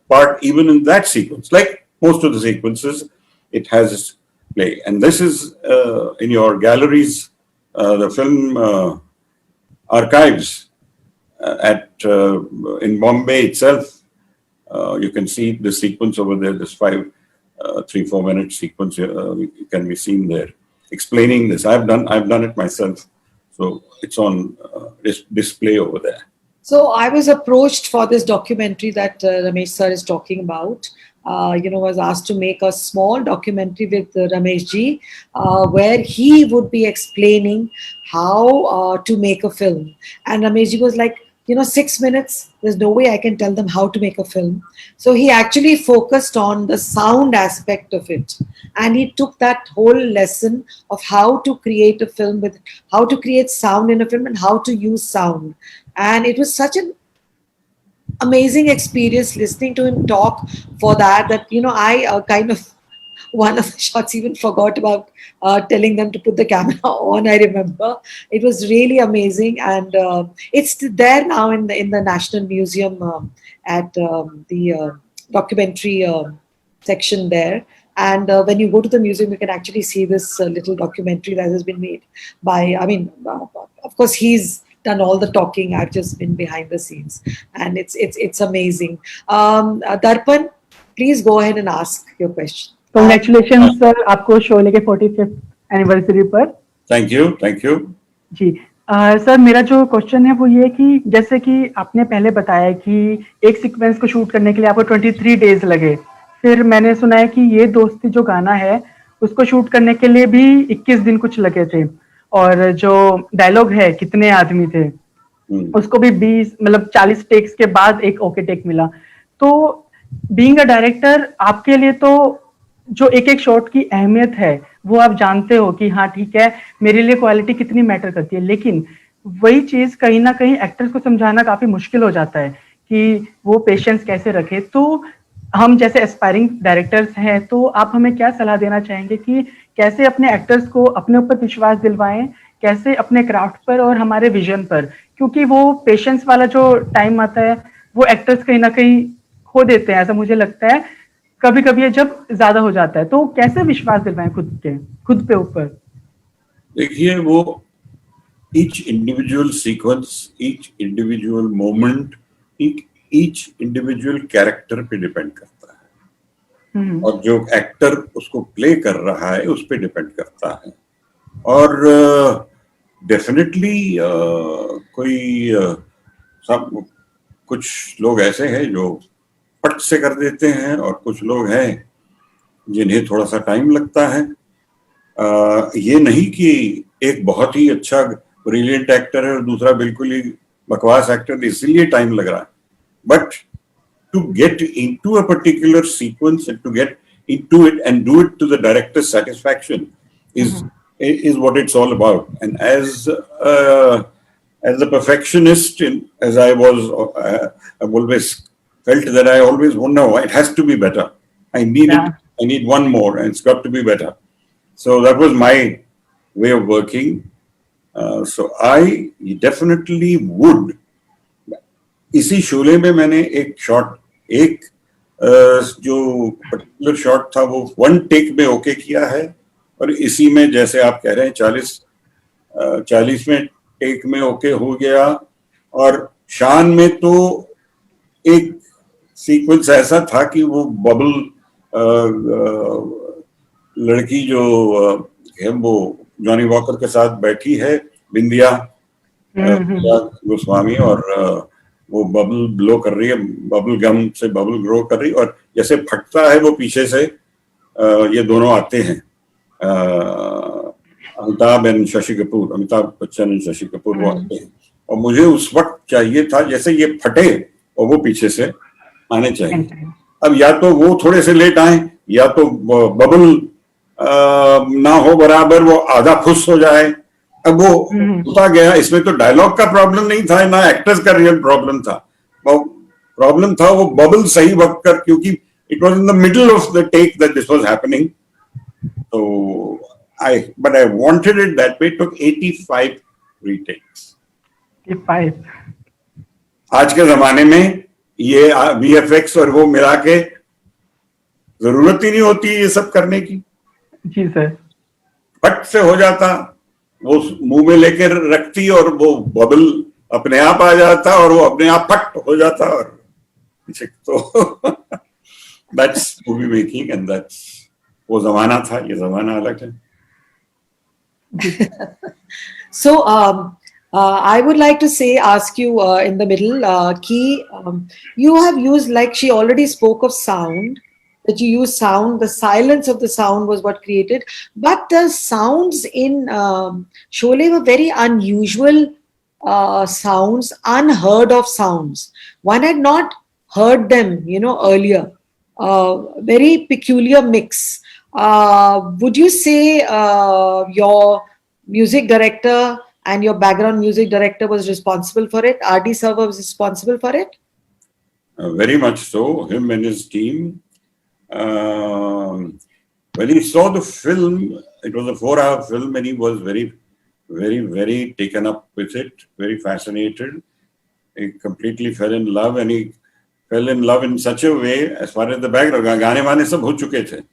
part even in that sequence. Like most of the sequences, it has play. And this is in your galleries, the film archives in Bombay itself. You can see the sequence over there, this 3-4 minute sequence can be seen there, explaining this. I've done it myself. So it's on display over there. So I was approached for this documentary that Ramesh sir is talking about. Was asked to make a small documentary with Ramesh ji, where he would be explaining how to make a film. And Ramesh ji was like, 6 minutes, there's no way I can tell them how to make a film. So he actually focused on the sound aspect of it. And he took that whole lesson of how to create a film, with how to create sound in a film and how to use sound. And it was such an amazing experience listening to him talk for that I kind of, one of the shots even forgot about telling them to put the camera on. I remember it was really amazing, and it's there now in the National Museum at the documentary section there. And when you go to the museum, you can actually see this little documentary that has been made by, of course, he's done all the talking. I've just been behind the scenes, and it's amazing. Darpan, please go ahead and ask your question. Congratulations sir, आपको शोले के 45th anniversary पर. Thank you. Ji sir, मेरा जो question है वो ये कि जैसे कि आपने पहले बताया कि एक सीक्वेंस को शूट करने के लिए आपको 23 डेज लगे. फिर मैंने सुना है कि ये दोस्ती जो गाना है उसको शूट करने के लिए भी 21 दिन कुछ लगे थे. और जो डायलॉग है कितने आदमी थे, उसको भी 40 टेक्स के बाद एक ओके टेक मिला. तो बीइंग अ डायरेक्टर, आपके लिए तो जो एक एक शॉट की अहमियत है वो आप जानते हो कि हाँ ठीक है, मेरे लिए क्वालिटी कितनी मैटर करती है, लेकिन वही चीज कहीं ना कहीं एक्टर्स को समझाना काफी मुश्किल हो जाता है कि वो पेशेंस कैसे रखे। तो हम जैसे एस्पायरिंग डायरेक्टर्स हैं, तो आप हमें क्या सलाह देना चाहेंगे कि कैसे अपने एक्टर्स को अपने ऊपर विश्वास दिलवाएं, कैसे अपने क्राफ्ट पर और हमारे विजन पर, क्योंकि वो पेशेंस वाला जो टाइम आता है वो एक्टर्स कहीं ना कहीं खो देते हैं, ऐसा मुझे लगता है कभी कभी ये जब ज्यादा हो जाता है। तो कैसे विश्वास दिलवाएं खुद पे ऊपर? देखिए, वो each individual sequence, each individual moment, each individual character पे डिपेंड करता है, और जो एक्टर उसको प्ले कर रहा है उस पे डिपेंड करता है। और डेफिनेटली कोई सब कुछ लोग ऐसे हैं जो पट से कर देते हैं, और कुछ लोग हैं जिन्हें थोड़ा सा टाइम लगता है। ये नहीं कि एक बहुत ही अच्छा ब्रिलियंट एक्टर है और दूसरा बिल्कुल ही बकवास एक्टर इसलिए टाइम लग रहा है, but to get into a particular sequence and to get into it and do it to the director's satisfaction is what it's all about. And as a perfectionist, as I was, I've always felt that I always want, no, it has to be better. I need it. I need one more, and it's got to be better. So that was my way of working. So I definitely would. इसी शोले में मैंने एक जो particular shot था वो 1 take में okay किया है, और इसी में जैसे आप कह रहे हैं 40वें टेक में ओके हो गया। और शान में तो एक सीक्वेंस ऐसा था कि वो बबल लड़की जो है वो जॉनी वॉकर के साथ बैठी है, बिंदिया गोस्वामी, और वो बबल ब्लो कर रही है, बबल गम से बबल ग्रो कर रही है, और जैसे फटता है वो पीछे से ये दोनों आते हैं, अमिताभ बच्चन एंड शशि कपूर वो आते हैं, और मुझे उस वक्त चाहिए था जैसे ये फटे और वो पीछे से आने चाहिए। अब या तो वो थोड़े से लेट आए, या तो बबल ना हो बराबर, वो आधा फुस हो जाए। अब वो होता गया। इसमें तो डायलॉग का प्रॉब्लम नहीं था, ना एक्टर्स का रियल प्रॉब्लम था। वो प्रॉब्लम था वो बबल सही वक्त कर, क्योंकि it was in the middle of the take that this was happening. तो but I wanted it that way. It took 85 retakes. 85। आज के जमाने में ये VFX और वो मिला के जरूरत ही नहीं होती ये सब करने की। जी सर। फट से हो जाता, वो मुंह में लेकर रखती और वो बबल अपने आप आ जाता और वो अपने आप फट हो जाता। और तो that's movie making, and that's वो जमाना था, ये जमाना अलग है। So I would like to ask you in the middle, Ki, you have used, like she already spoke of sound, that you use sound. The silence of the sound was what created, but the sounds in Sholay were very unusual sounds, unheard of sounds. One had not heard them, earlier. Very peculiar mix. Would you say your music director and your background music director was responsible for it? R.D. Server was responsible for it? Very much so, him and his team. When he saw the film, it was a 4-hour film, and he was very, very, very taken up with it, very fascinated. He completely fell in love, and he fell in love in such a way, as far as the background, gaane waane sab ho chuke the.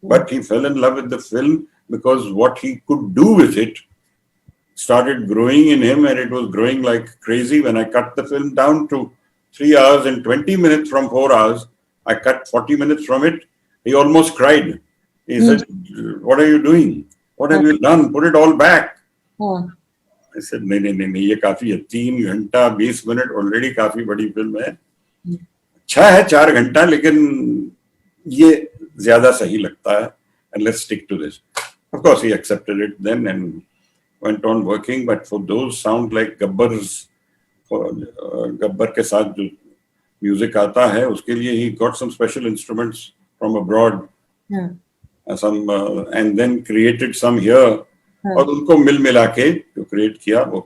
But he fell in love with the film because what he could do with it started growing in him, and it was growing like crazy. When I cut the film down to 3 hours and 20 minutes from 4 hours, I cut 40 minutes from it. He almost cried. He said, "What are you doing? What have you done? Put it all back." I said, नहीं, ये काफी है। 3 घंटा 20 minute already काफी बड़ी film है। अच्छा है 4 घंटा, लेकिन ये ज्यादा सही लगता है, and let's stick to this. Of course, he accepted it then and went on working. But for those sound like Gabbar के साथ जो म्यूजिक आता है, उसके लिए he got some special instruments from abroad, some and then created some here. और उनको मिला के जो क्रिएट किया, वो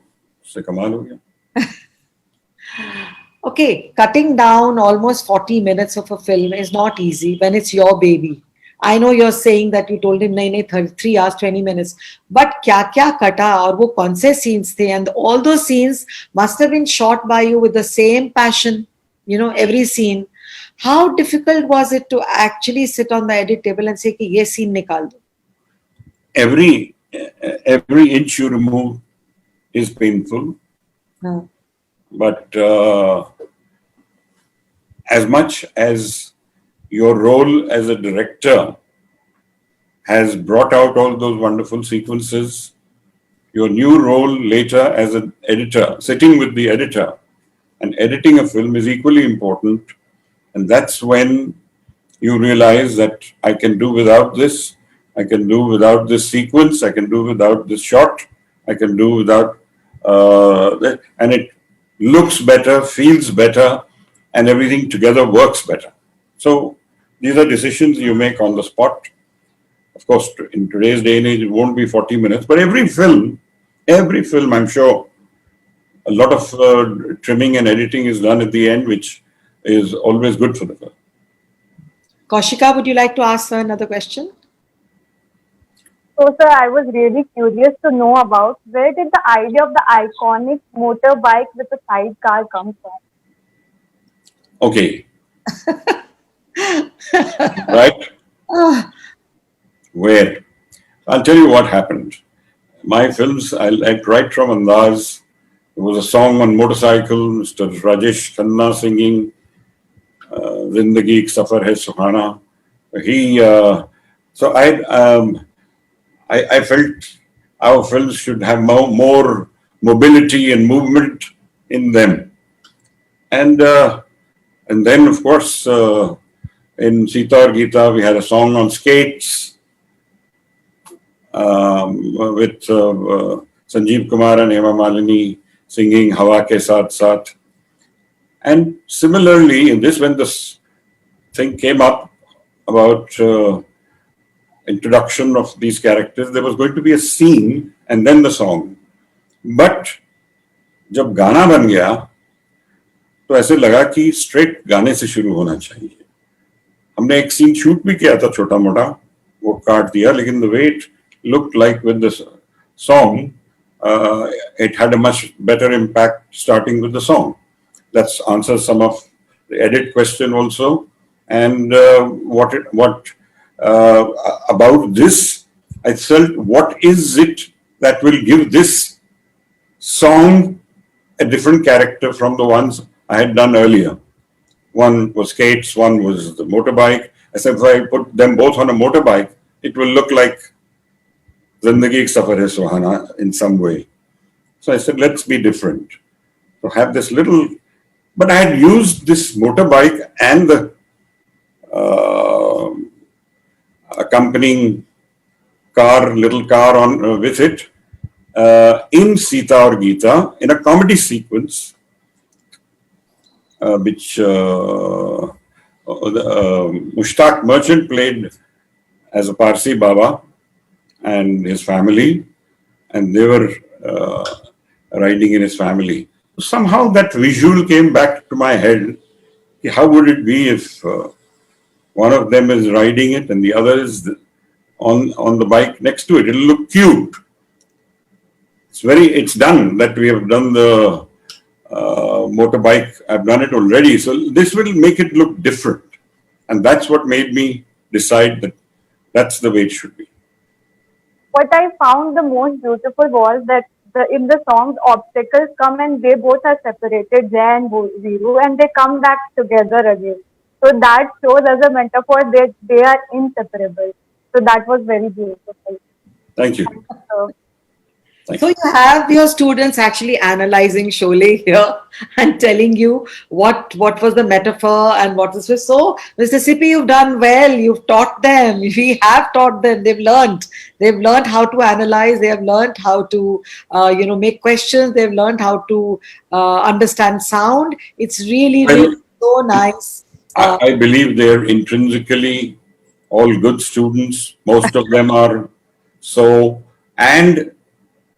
उससे कमाल हो गया। Okay, cutting down almost 40 minutes of a film is not easy when it's your baby. I know you're saying that you told him nahi nahi 33 hours 20 minutes, but kya kya kata aur wo kaun se scenes the, and all those scenes must have been shot by you with the same passion, every scene. How difficult was it to actually sit on the edit table and say ki ye scene nikal do? Every inch you remove is painful, Huh. but as much as your role as a director has brought out all those wonderful sequences, your new role later as an editor, sitting with the editor and editing a film is equally important. And that's when you realize that I can do without this, I can do without this sequence, I can do without this shot, I can do without that, and it looks better, feels better, and everything together works better. So these are decisions you make on the spot. Of course, in today's day and age, it won't be 40 minutes, but every film, I'm sure, a lot of trimming and editing is done at the end, which is always good for the film. Kaushika, would you like to ask her another question? So, sir, I was really curious to know about where did the idea of the iconic motorbike with a sidecar come from? Okay, right? Where? I'll tell you what happened. My films, I liked right from Andaz. There was a song on motorcycle, Mr. Rajesh Khanna singing Zindagi Ek Safar Hai Suhana. He, so I felt our films should have more mobility and movement in them. And then, of course, in Seeta Aur Geeta, we had a song on skates with Sanjeev Kumar and Hema Malini singing Hawa Ke Saath Saath. And similarly, in this, when this thing came up about introduction of these characters, there was going to be a scene and then the song. But जब गाना बन गया तो ऐसे लगा कि straight गाने से शुरू होना चाहिए. हमने एक सीन शूट भी किया था छोटा मोटा, वो काट दिया, लेकिन the way it looked like with the song, it had a much better impact starting with the song. That answers some of the edit question also. And what about this, I felt, what is it that will give this song a different character from the ones I had done earlier? One was skates, one was the motorbike. I said, if I put them both on a motorbike, it will look like Zindagi Ek Safar Hai Suhana in some way. So I said, let's be different. So have this little, but I had used this motorbike and the accompanying car, little car on with it in Seeta Aur Geeta in a comedy sequence, which Mushtaq Merchant played as a Parsi Baba and his family, and they were riding in his family. Somehow that visual came back to my head. How would it be if one of them is riding it and the other is on the bike next to it? It'll look cute. It's done that we have done the motorbike. I've done it already. So this will make it look different. And that's what made me decide that that's the way it should be. What I found the most beautiful was that in the songs, obstacles come and they both are separated, Jay and Viru, and they come back together again. So that shows as a metaphor that they are inseparable. So that was very beautiful. Thank you. So, So you have your students actually analyzing Sholay here and telling you what was the metaphor and what is this. So, Mr. Sippy, you've done well. You've taught them. We have taught them. They've learned. They've learned how to analyze. They have learned how to, make questions. They've learned how to understand sound. It's really, really so nice. I believe they're intrinsically all good students. Most of them are so, and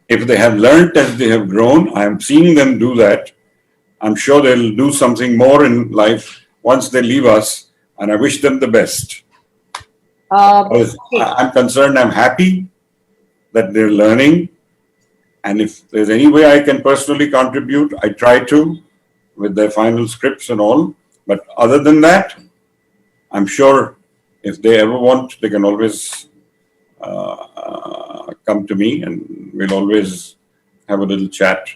if they have learnt as they have grown, I am seeing them do that. I'm sure they'll do something more in life once they leave us, and I wish them the best. As Okay. I'm concerned, I'm happy that they're learning, and if there's any way I can personally contribute, I try to with their final scripts and all. But other than that, I'm sure if they ever want, they can always come to me, and we'll always have a little chat.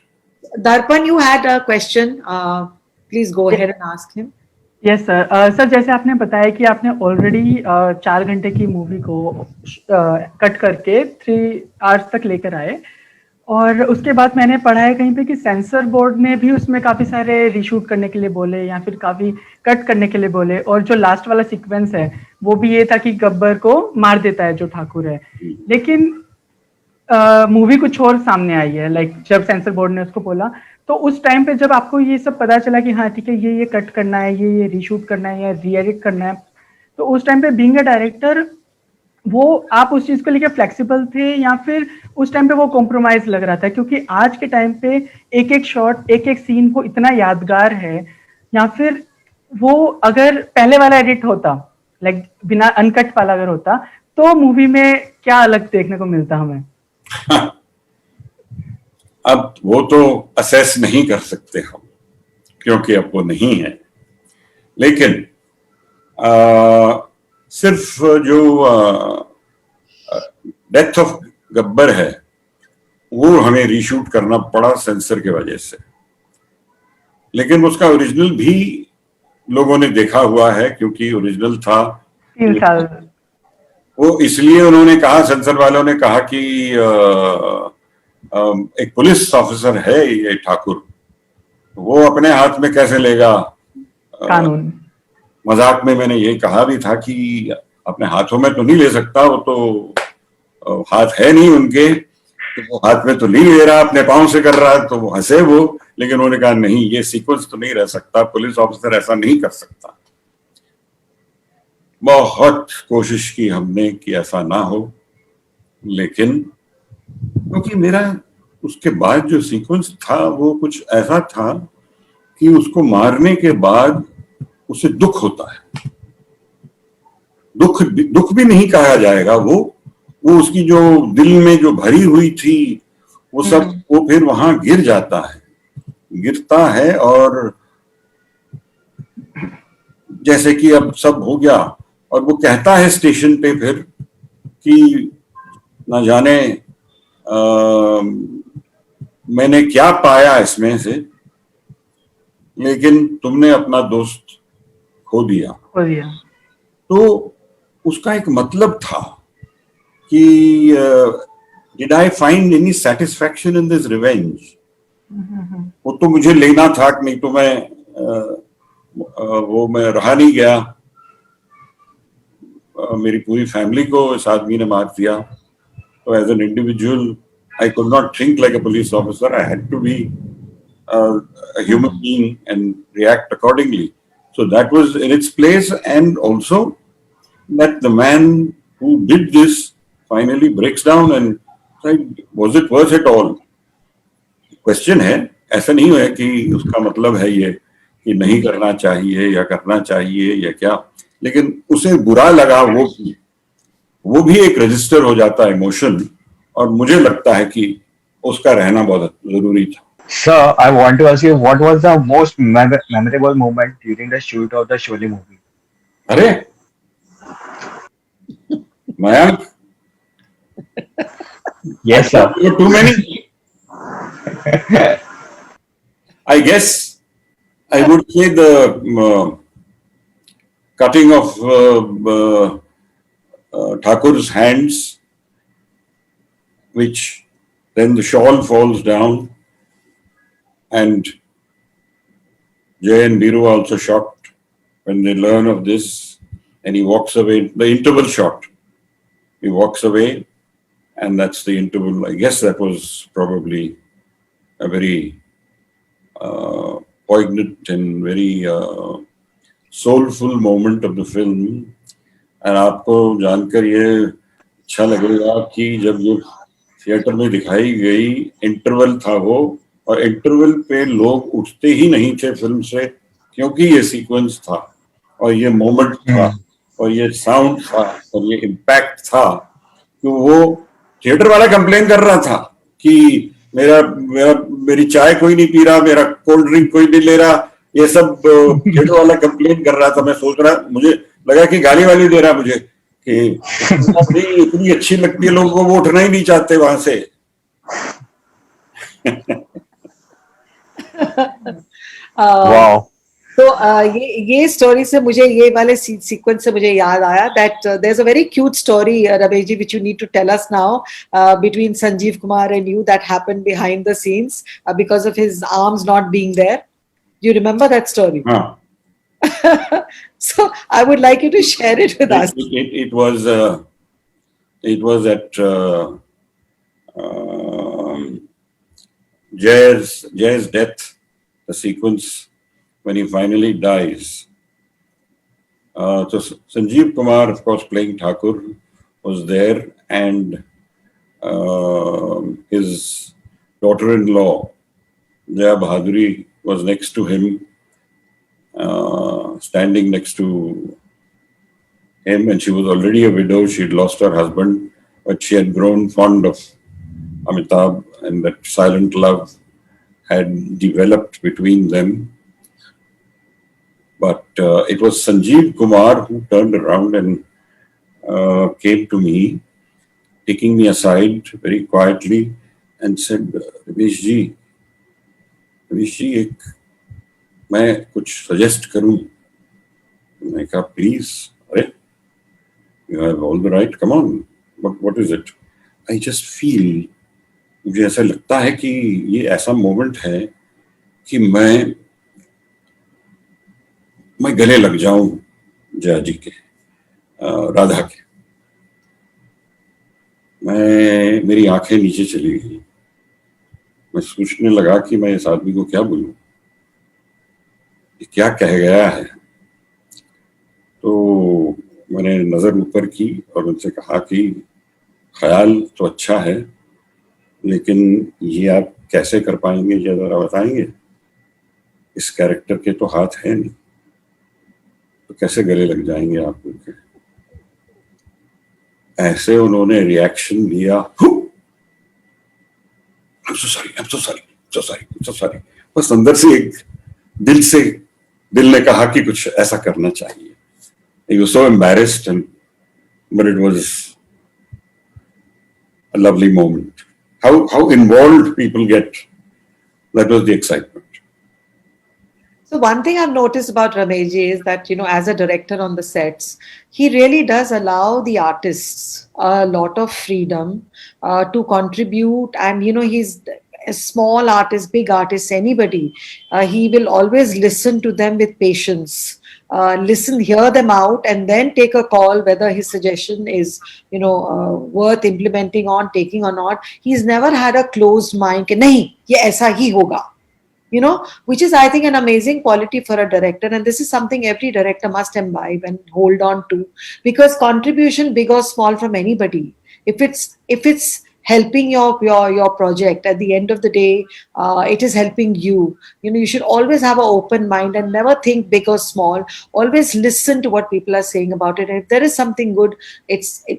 Darpan, you had a question. Please go ahead and ask him. Yes sir sir जैसे आपने बताया कि आपने already 4 घंटे की movie को cut करके 3 hours तक लेकर आए और उसके बाद मैंने पढ़ा है कहीं पे कि सेंसर बोर्ड ने भी उसमें काफ़ी सारे रीशूट करने के लिए बोले या फिर काफ़ी कट करने के लिए बोले और जो लास्ट वाला सीक्वेंस है वो भी ये था कि गब्बर को मार देता है जो ठाकुर है, लेकिन मूवी कुछ और सामने आई है। लाइक जब सेंसर बोर्ड ने उसको बोला तो उस टाइम पे जब आपको ये सब पता चला कि हाँ ठीक है ये कट करना है, ये रीशूट करना है या री-एडिट करना है, तो उस टाइम पे बीइंग अ डायरेक्टर वो आप उस चीज को लेकर फ्लेक्सिबल थे या फिर उस टाइम पे वो कॉम्प्रोमाइज लग रहा था? क्योंकि आज के टाइम पे एक एक शॉट एक एक सीन वो इतना यादगार है, या फिर वो अगर पहले वाला एडिट होता लाइक बिना अनकट वाला अगर होता तो मूवी में क्या अलग देखने को मिलता हमें? अब वो तो असेस नहीं कर सकते हम, क्योंकि अब वो नहीं है। लेकिन सिर्फ जो डेथ ऑफ गब्बर है वो हमें रीशूट करना पड़ा सेंसर के वजह से, लेकिन उसका ओरिजिनल भी लोगों ने देखा हुआ है, क्योंकि ओरिजिनल था 3 साल। वो इसलिए उन्होंने कहा, सेंसर वालों ने कहा कि एक पुलिस ऑफिसर है ये ठाकुर, वो अपने हाथ में कैसे लेगा कानून। मजाक में मैंने ये कहा भी था कि अपने हाथों में तो नहीं ले सकता, वो तो हाथ है नहीं उनके, तो वो हाथ में तो नहीं ले रहा, अपने पाँव से कर रहा है, तो वो हंसे वो। लेकिन उन्होंने कहा नहीं, ये सीक्वेंस तो नहीं रह सकता, पुलिस ऑफिसर ऐसा नहीं कर सकता। बहुत कोशिश की हमने कि ऐसा ना हो, लेकिन क्योंकि मेरा उसके बाद जो सीक्वेंस था वो कुछ ऐसा था कि उसको मारने के बाद उसे दुख होता है। दुख भी नहीं कहा जाएगा, वो उसकी जो दिल में जो भरी हुई थी वो सब वो फिर वहां गिरता है और जैसे कि अब सब हो गया, और वो कहता है स्टेशन पे फिर कि ना जाने मैंने क्या पाया इसमें से, लेकिन तुमने अपना दोस्त खो दिया। तो उसका एक मतलब था कि did I find any satisfaction in this revenge. वो तो मुझे लेना था, नहीं तो मैं रहा नहीं गया। मेरी पूरी फैमिली को इस आदमी ने मार दिया, तो as an individual I could not think like a police officer. I had to be a human being and react accordingly. So that was in its place, and also that the man who did this finally breaks down and said, was it worth it all? Question है, ऐसा नहीं है कि उसका मतलब है ये कि नहीं करना चाहिए या करना चाहिए या क्या, लेकिन उसे बुरा लगा, वो भी एक रजिस्टर हो जाता है इमोशन, और मुझे लगता है कि उसका रहना बहुत जरूरी था। Sir, I want to ask you, what was the most memorable moment during the shoot of the Sholay movie? अरे Mayank, Yes, sir. too many. I guess I would say the cutting of Thakur's hands, which then the shawl falls down, and Jay and Biru are also shocked when they learn of this, and he walks away. The interval shot, he walks away, and that's the interval. I guess that was probably a very poignant and very soulful moment of the film. And आपको जानकर ये अच्छा लगेगा कि जब ये theatre में दिखाई गई इंटरवल था, वो और इंटरवल पे लोग उठते ही नहीं थे फिल्म से, क्योंकि ये सीक्वेंस था और ये मोमेंट था और ये साउंड था और ये इम्पैक्ट था कि वो थिएटर वाला कंप्लेन कर रहा था कि मेरा मेरा मेरी चाय कोई नहीं पी रहा, मेरा कोल्ड ड्रिंक कोई नहीं ले रहा, ये सब थिएटर वाला कंप्लेन कर रहा था। मैं सोच रहा, मुझे लगा कि गाली वाली दे रहा मुझे कि इतनी अच्छी लगती है लोगों को, वो उठना ही नहीं चाहते वहां से। वाओ। तो ये स्टोरी से मुझे ये वाले सीक्वेंस से मुझे याद आया that there is a very cute story Ramesh ji which you need to tell us now between Sanjeev Kumar and you that happened behind the scenes because of his arms not being there. You remember that story? So I would like you to share it with us. It was at Jay's death, the sequence when he finally dies. So Sanjeev Kumar, of course, playing Thakur, was there, and his daughter-in-law, Jaya Bahaduri, was next to him, standing next to him, and she was already a widow. She'd lost her husband, but she had grown fond of Amitabh, and that silent love had developed between them. But it was Sanjeev Kumar who turned around and came to me, taking me aside very quietly and said, Ramesh ji, मैं कुछ suggest करूं? मैंने कहा please, अरे you have all the right, come on, what is it? I just feel, मुझे ऐसा लगता है कि ये ऐसा मोमेंट है कि मैं गले लग जाऊं जया जी के, राधा के. मेरी आंखें नीचे चली गई. मैं सोचने लगा कि मैं इस आदमी को क्या बोलूं, क्या कह गया है. तो मैंने नजर ऊपर की और उनसे कहा कि ख्याल तो अच्छा है, लेकिन ये आप कैसे कर पाएंगे, ये जरा बताएंगे. इस कैरेक्टर के तो हाथ है नहीं, तो कैसे गले लग जाएंगे आप उनके. ऐसे उन्होंने रिएक्शन दिया, I'm so sorry, I'm so sorry, so sorry, so sorry. बस अंदर से एक दिल ने कहा कि कुछ ऐसा करना चाहिए. He was so embarrassed, but it was a lovely moment. How involved people get, that was the excitement. So one thing I've noticed about Ramesh is that, you know, as a director on the sets, he really does allow the artists a lot of freedom to contribute. And, you know, he's a small artist, big artist, anybody. He will always listen to them with patience. Hear them out, and then take a call whether his suggestion is, you know, worth implementing on, taking or not. He's never had a closed mind कि नहीं ये ऐसा ही होगा. You know, which is, I think, an amazing quality for a director. And this is something every director must imbibe and hold on to, because contribution, big or small, from anybody, if it's helping your project, at the end of the day, it is helping you. You know, you should always have an open mind and never think big or small. Always listen to what people are saying about it. And if there is something good,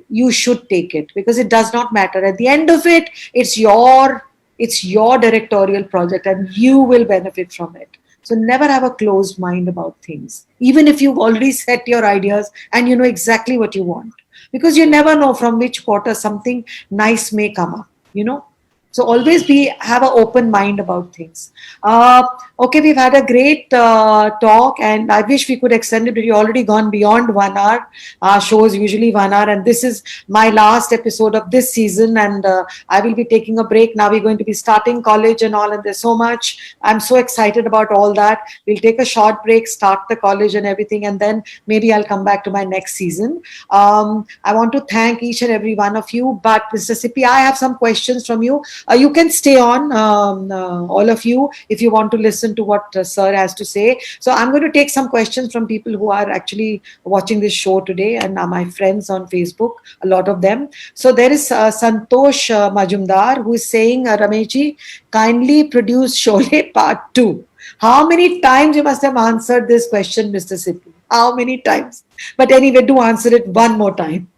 you should take it, because it does not matter. At the end of it, it's your directorial project and you will benefit from it. So never have a closed mind about things, even if you've already set your ideas and you know exactly what you want, because you never know from which quarter something nice may come up, you know. So always have an open mind about things. Okay, we've had a great talk, and I wish we could extend it, but we've already gone beyond 1 hour. Our show is usually 1 hour, and this is my last episode of this season, and I will be taking a break. Now we're going to be starting college and all, and there's so much. I'm so excited about all that. We'll take a short break, start the college and everything, and then maybe I'll come back to my next season. I want to thank each and every one of you, but Mr. Sippy, I have some questions from you. You can stay on, all of you, if you want to listen to what Sir has to say. So I'm going to take some questions from people who are actually watching this show today and are my friends on Facebook, a lot of them. So there is Santosh Majumdar who is saying, Rameshji, kindly produce Sholay Part 2. How many times you must have answered this question, Mr. Sippy? How many times? But anyway, do answer it one more time.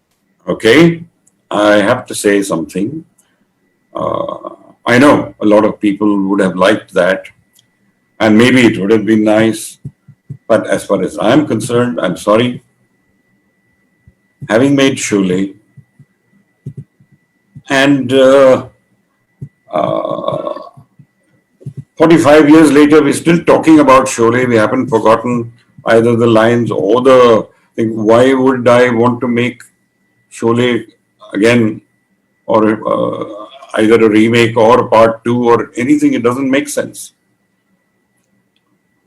Okay, I have to say something. I know a lot of people would have liked that, and maybe it would have been nice. But as far as I'm concerned, I'm sorry. Having made Sholay, and 45 years later, we're still talking about Sholay. We haven't forgotten either the lines or the thing. Why would I want to make Sholay again, or either a remake or a part 2 or anything? It doesn't make sense.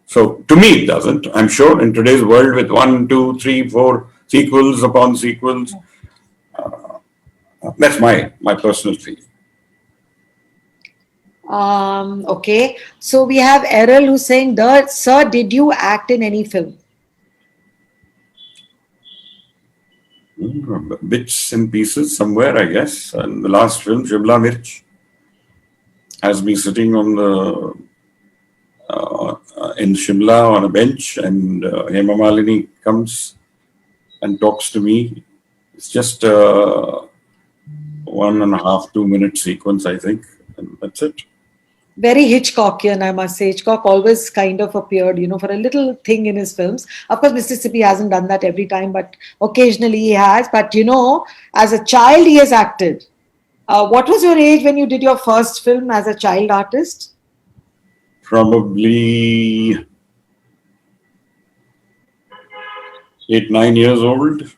So to me, it doesn't. I'm sure in today's world with 1, 2, 3, 4 sequels upon sequels, that's my personal feeling. Okay. So we have Errol who's saying, Sir, did you act in any film? Bits and pieces somewhere, I guess. And the last film, Shimla Mirchi, has me sitting on the in Shimla on a bench, and Hema Malini comes and talks to me. It's just 1.5, 2 minute sequence, I think, and that's it. Very Hitchcockian, I must say. Hitchcock always kind of appeared, for a little thing in his films. Of course, Mr. Sippy hasn't done that every time, but occasionally he has. But, as a child, he has acted. What was your age when you did your first film as a child artist? Probably 8, 9 years old.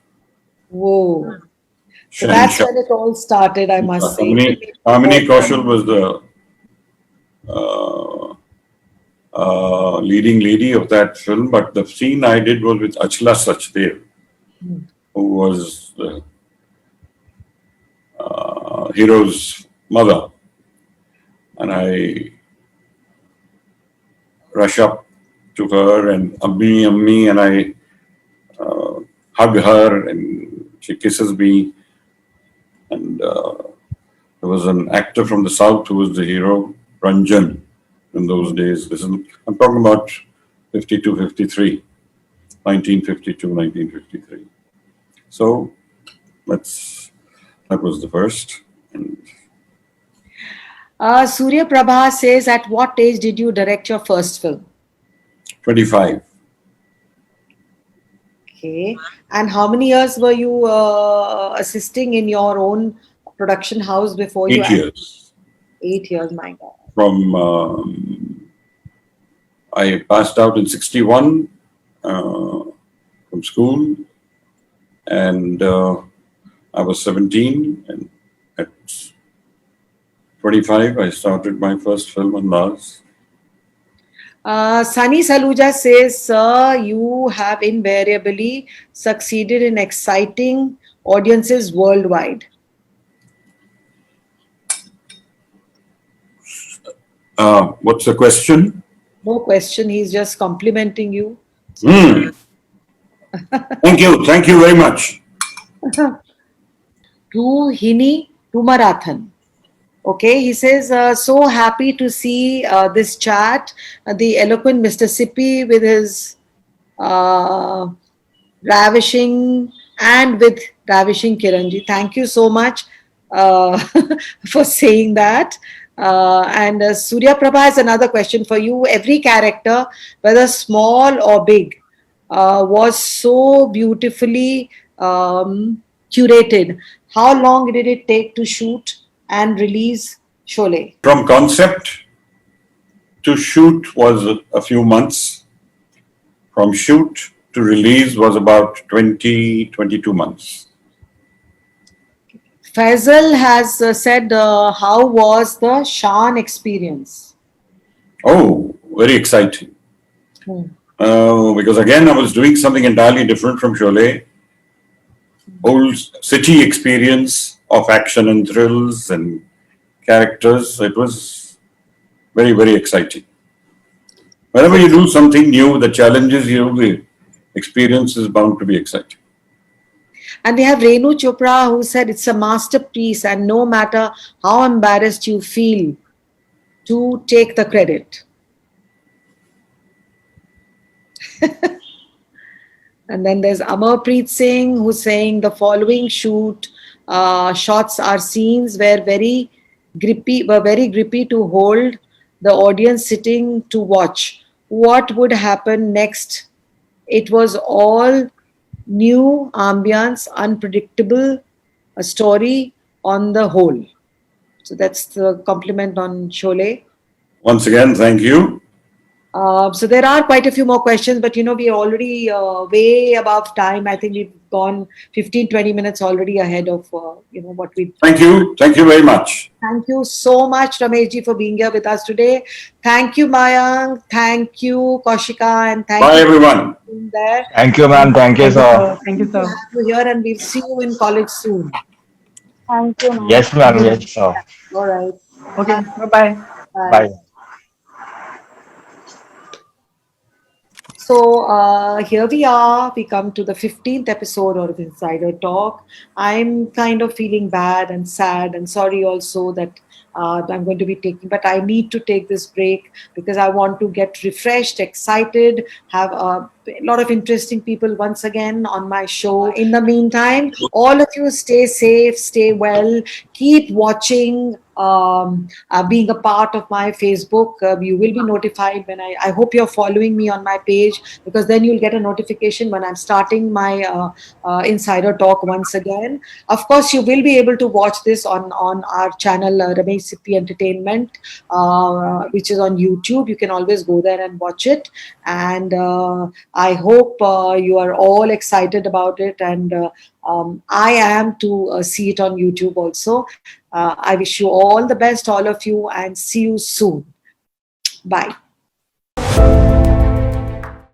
Whoa. So that's when it all started, I must say. Kamini Kaushal was the leading lady of that film, but the scene I did was with Achla Sachdev, who was the hero's mother. And I rush up to her and Ammi, and I hug her, and she kisses me. And there was an actor from the south who was the hero, Ranjan, in those days. I'm talking about 52, 53, 1952, 1953. So that was the first. And Surya Prabha says, at what age did you direct your first film? 25. Okay. And how many years were you assisting in your own production house before 8 you? 8 years. 8 years, my God. From I passed out in 61 from school, and I was 17, and at 25 I started my first film, Andaz. Sunny Saluja says, Sir, you have invariably succeeded in exciting audiences worldwide. What's the question? No question. He's just complimenting you. Thank you very much. Ruhini Tumarathan. Okay, he says, so happy to see this chat. The eloquent Mr. Sippy with his ravishing Kiranji. Thank you so much for saying that. And Surya Prabha has another question for you. Every character, whether small or big, was so beautifully curated. How long did it take to shoot and release Sholay? From concept to shoot was a few months. From shoot to release was about 22 months. Faisal has said, how was the Shaan experience? Oh, very exciting. Because again, I was doing something entirely different from Sholay. Old city experience of action and thrills and characters. It was very, very exciting. Whenever you do something new, the challenges you experience is bound to be exciting. And we have Renu Chopra who said it's a masterpiece, and no matter how embarrassed you feel, to take the credit. And then there's Amarpreet Singh who's saying the following shots are scenes were very grippy to hold the audience sitting to watch. What would happen next? It was all new ambience, unpredictable, a story on the whole. So that's the compliment on Sholay. Once again, thank you. So there are quite a few more questions, but we are already way above time. I think we've gone 15-20 minutes already ahead of what we. Thank you very much. Thank you so much, Rameshji, for being here with us today. Thank you, Mayank. Thank you, Kaushika, and thank Bye, you everyone. for being there. Thank you, ma'am. Thank you, sir. Thank you, To sir. have you here, and we'll see you in college soon. Thank you, ma'am. Yes, ma'am. Yes, sir. All right. Okay, bye-bye. Bye. Bye. So here we are. We come to the 15th episode of Insider Talk. I'm kind of feeling bad and sad and sorry also that I'm going to be taking, but I need to take this break because I want to get refreshed, excited, have a lot of interesting people once again on my show. In the meantime, all of you stay safe, stay well, keep watching. Being a part of my Facebook, you will be notified when I hope you're following me on my page, because then you'll get a notification when I'm starting my Insider Talk once again. Of course, you will be able to watch this on our channel, Ramesh Sippy Entertainment, which is on YouTube. You can always go there and watch it. And I hope you are all excited about it. And I am to see it on YouTube also. I wish you all the best, all of you, and see you soon. Bye.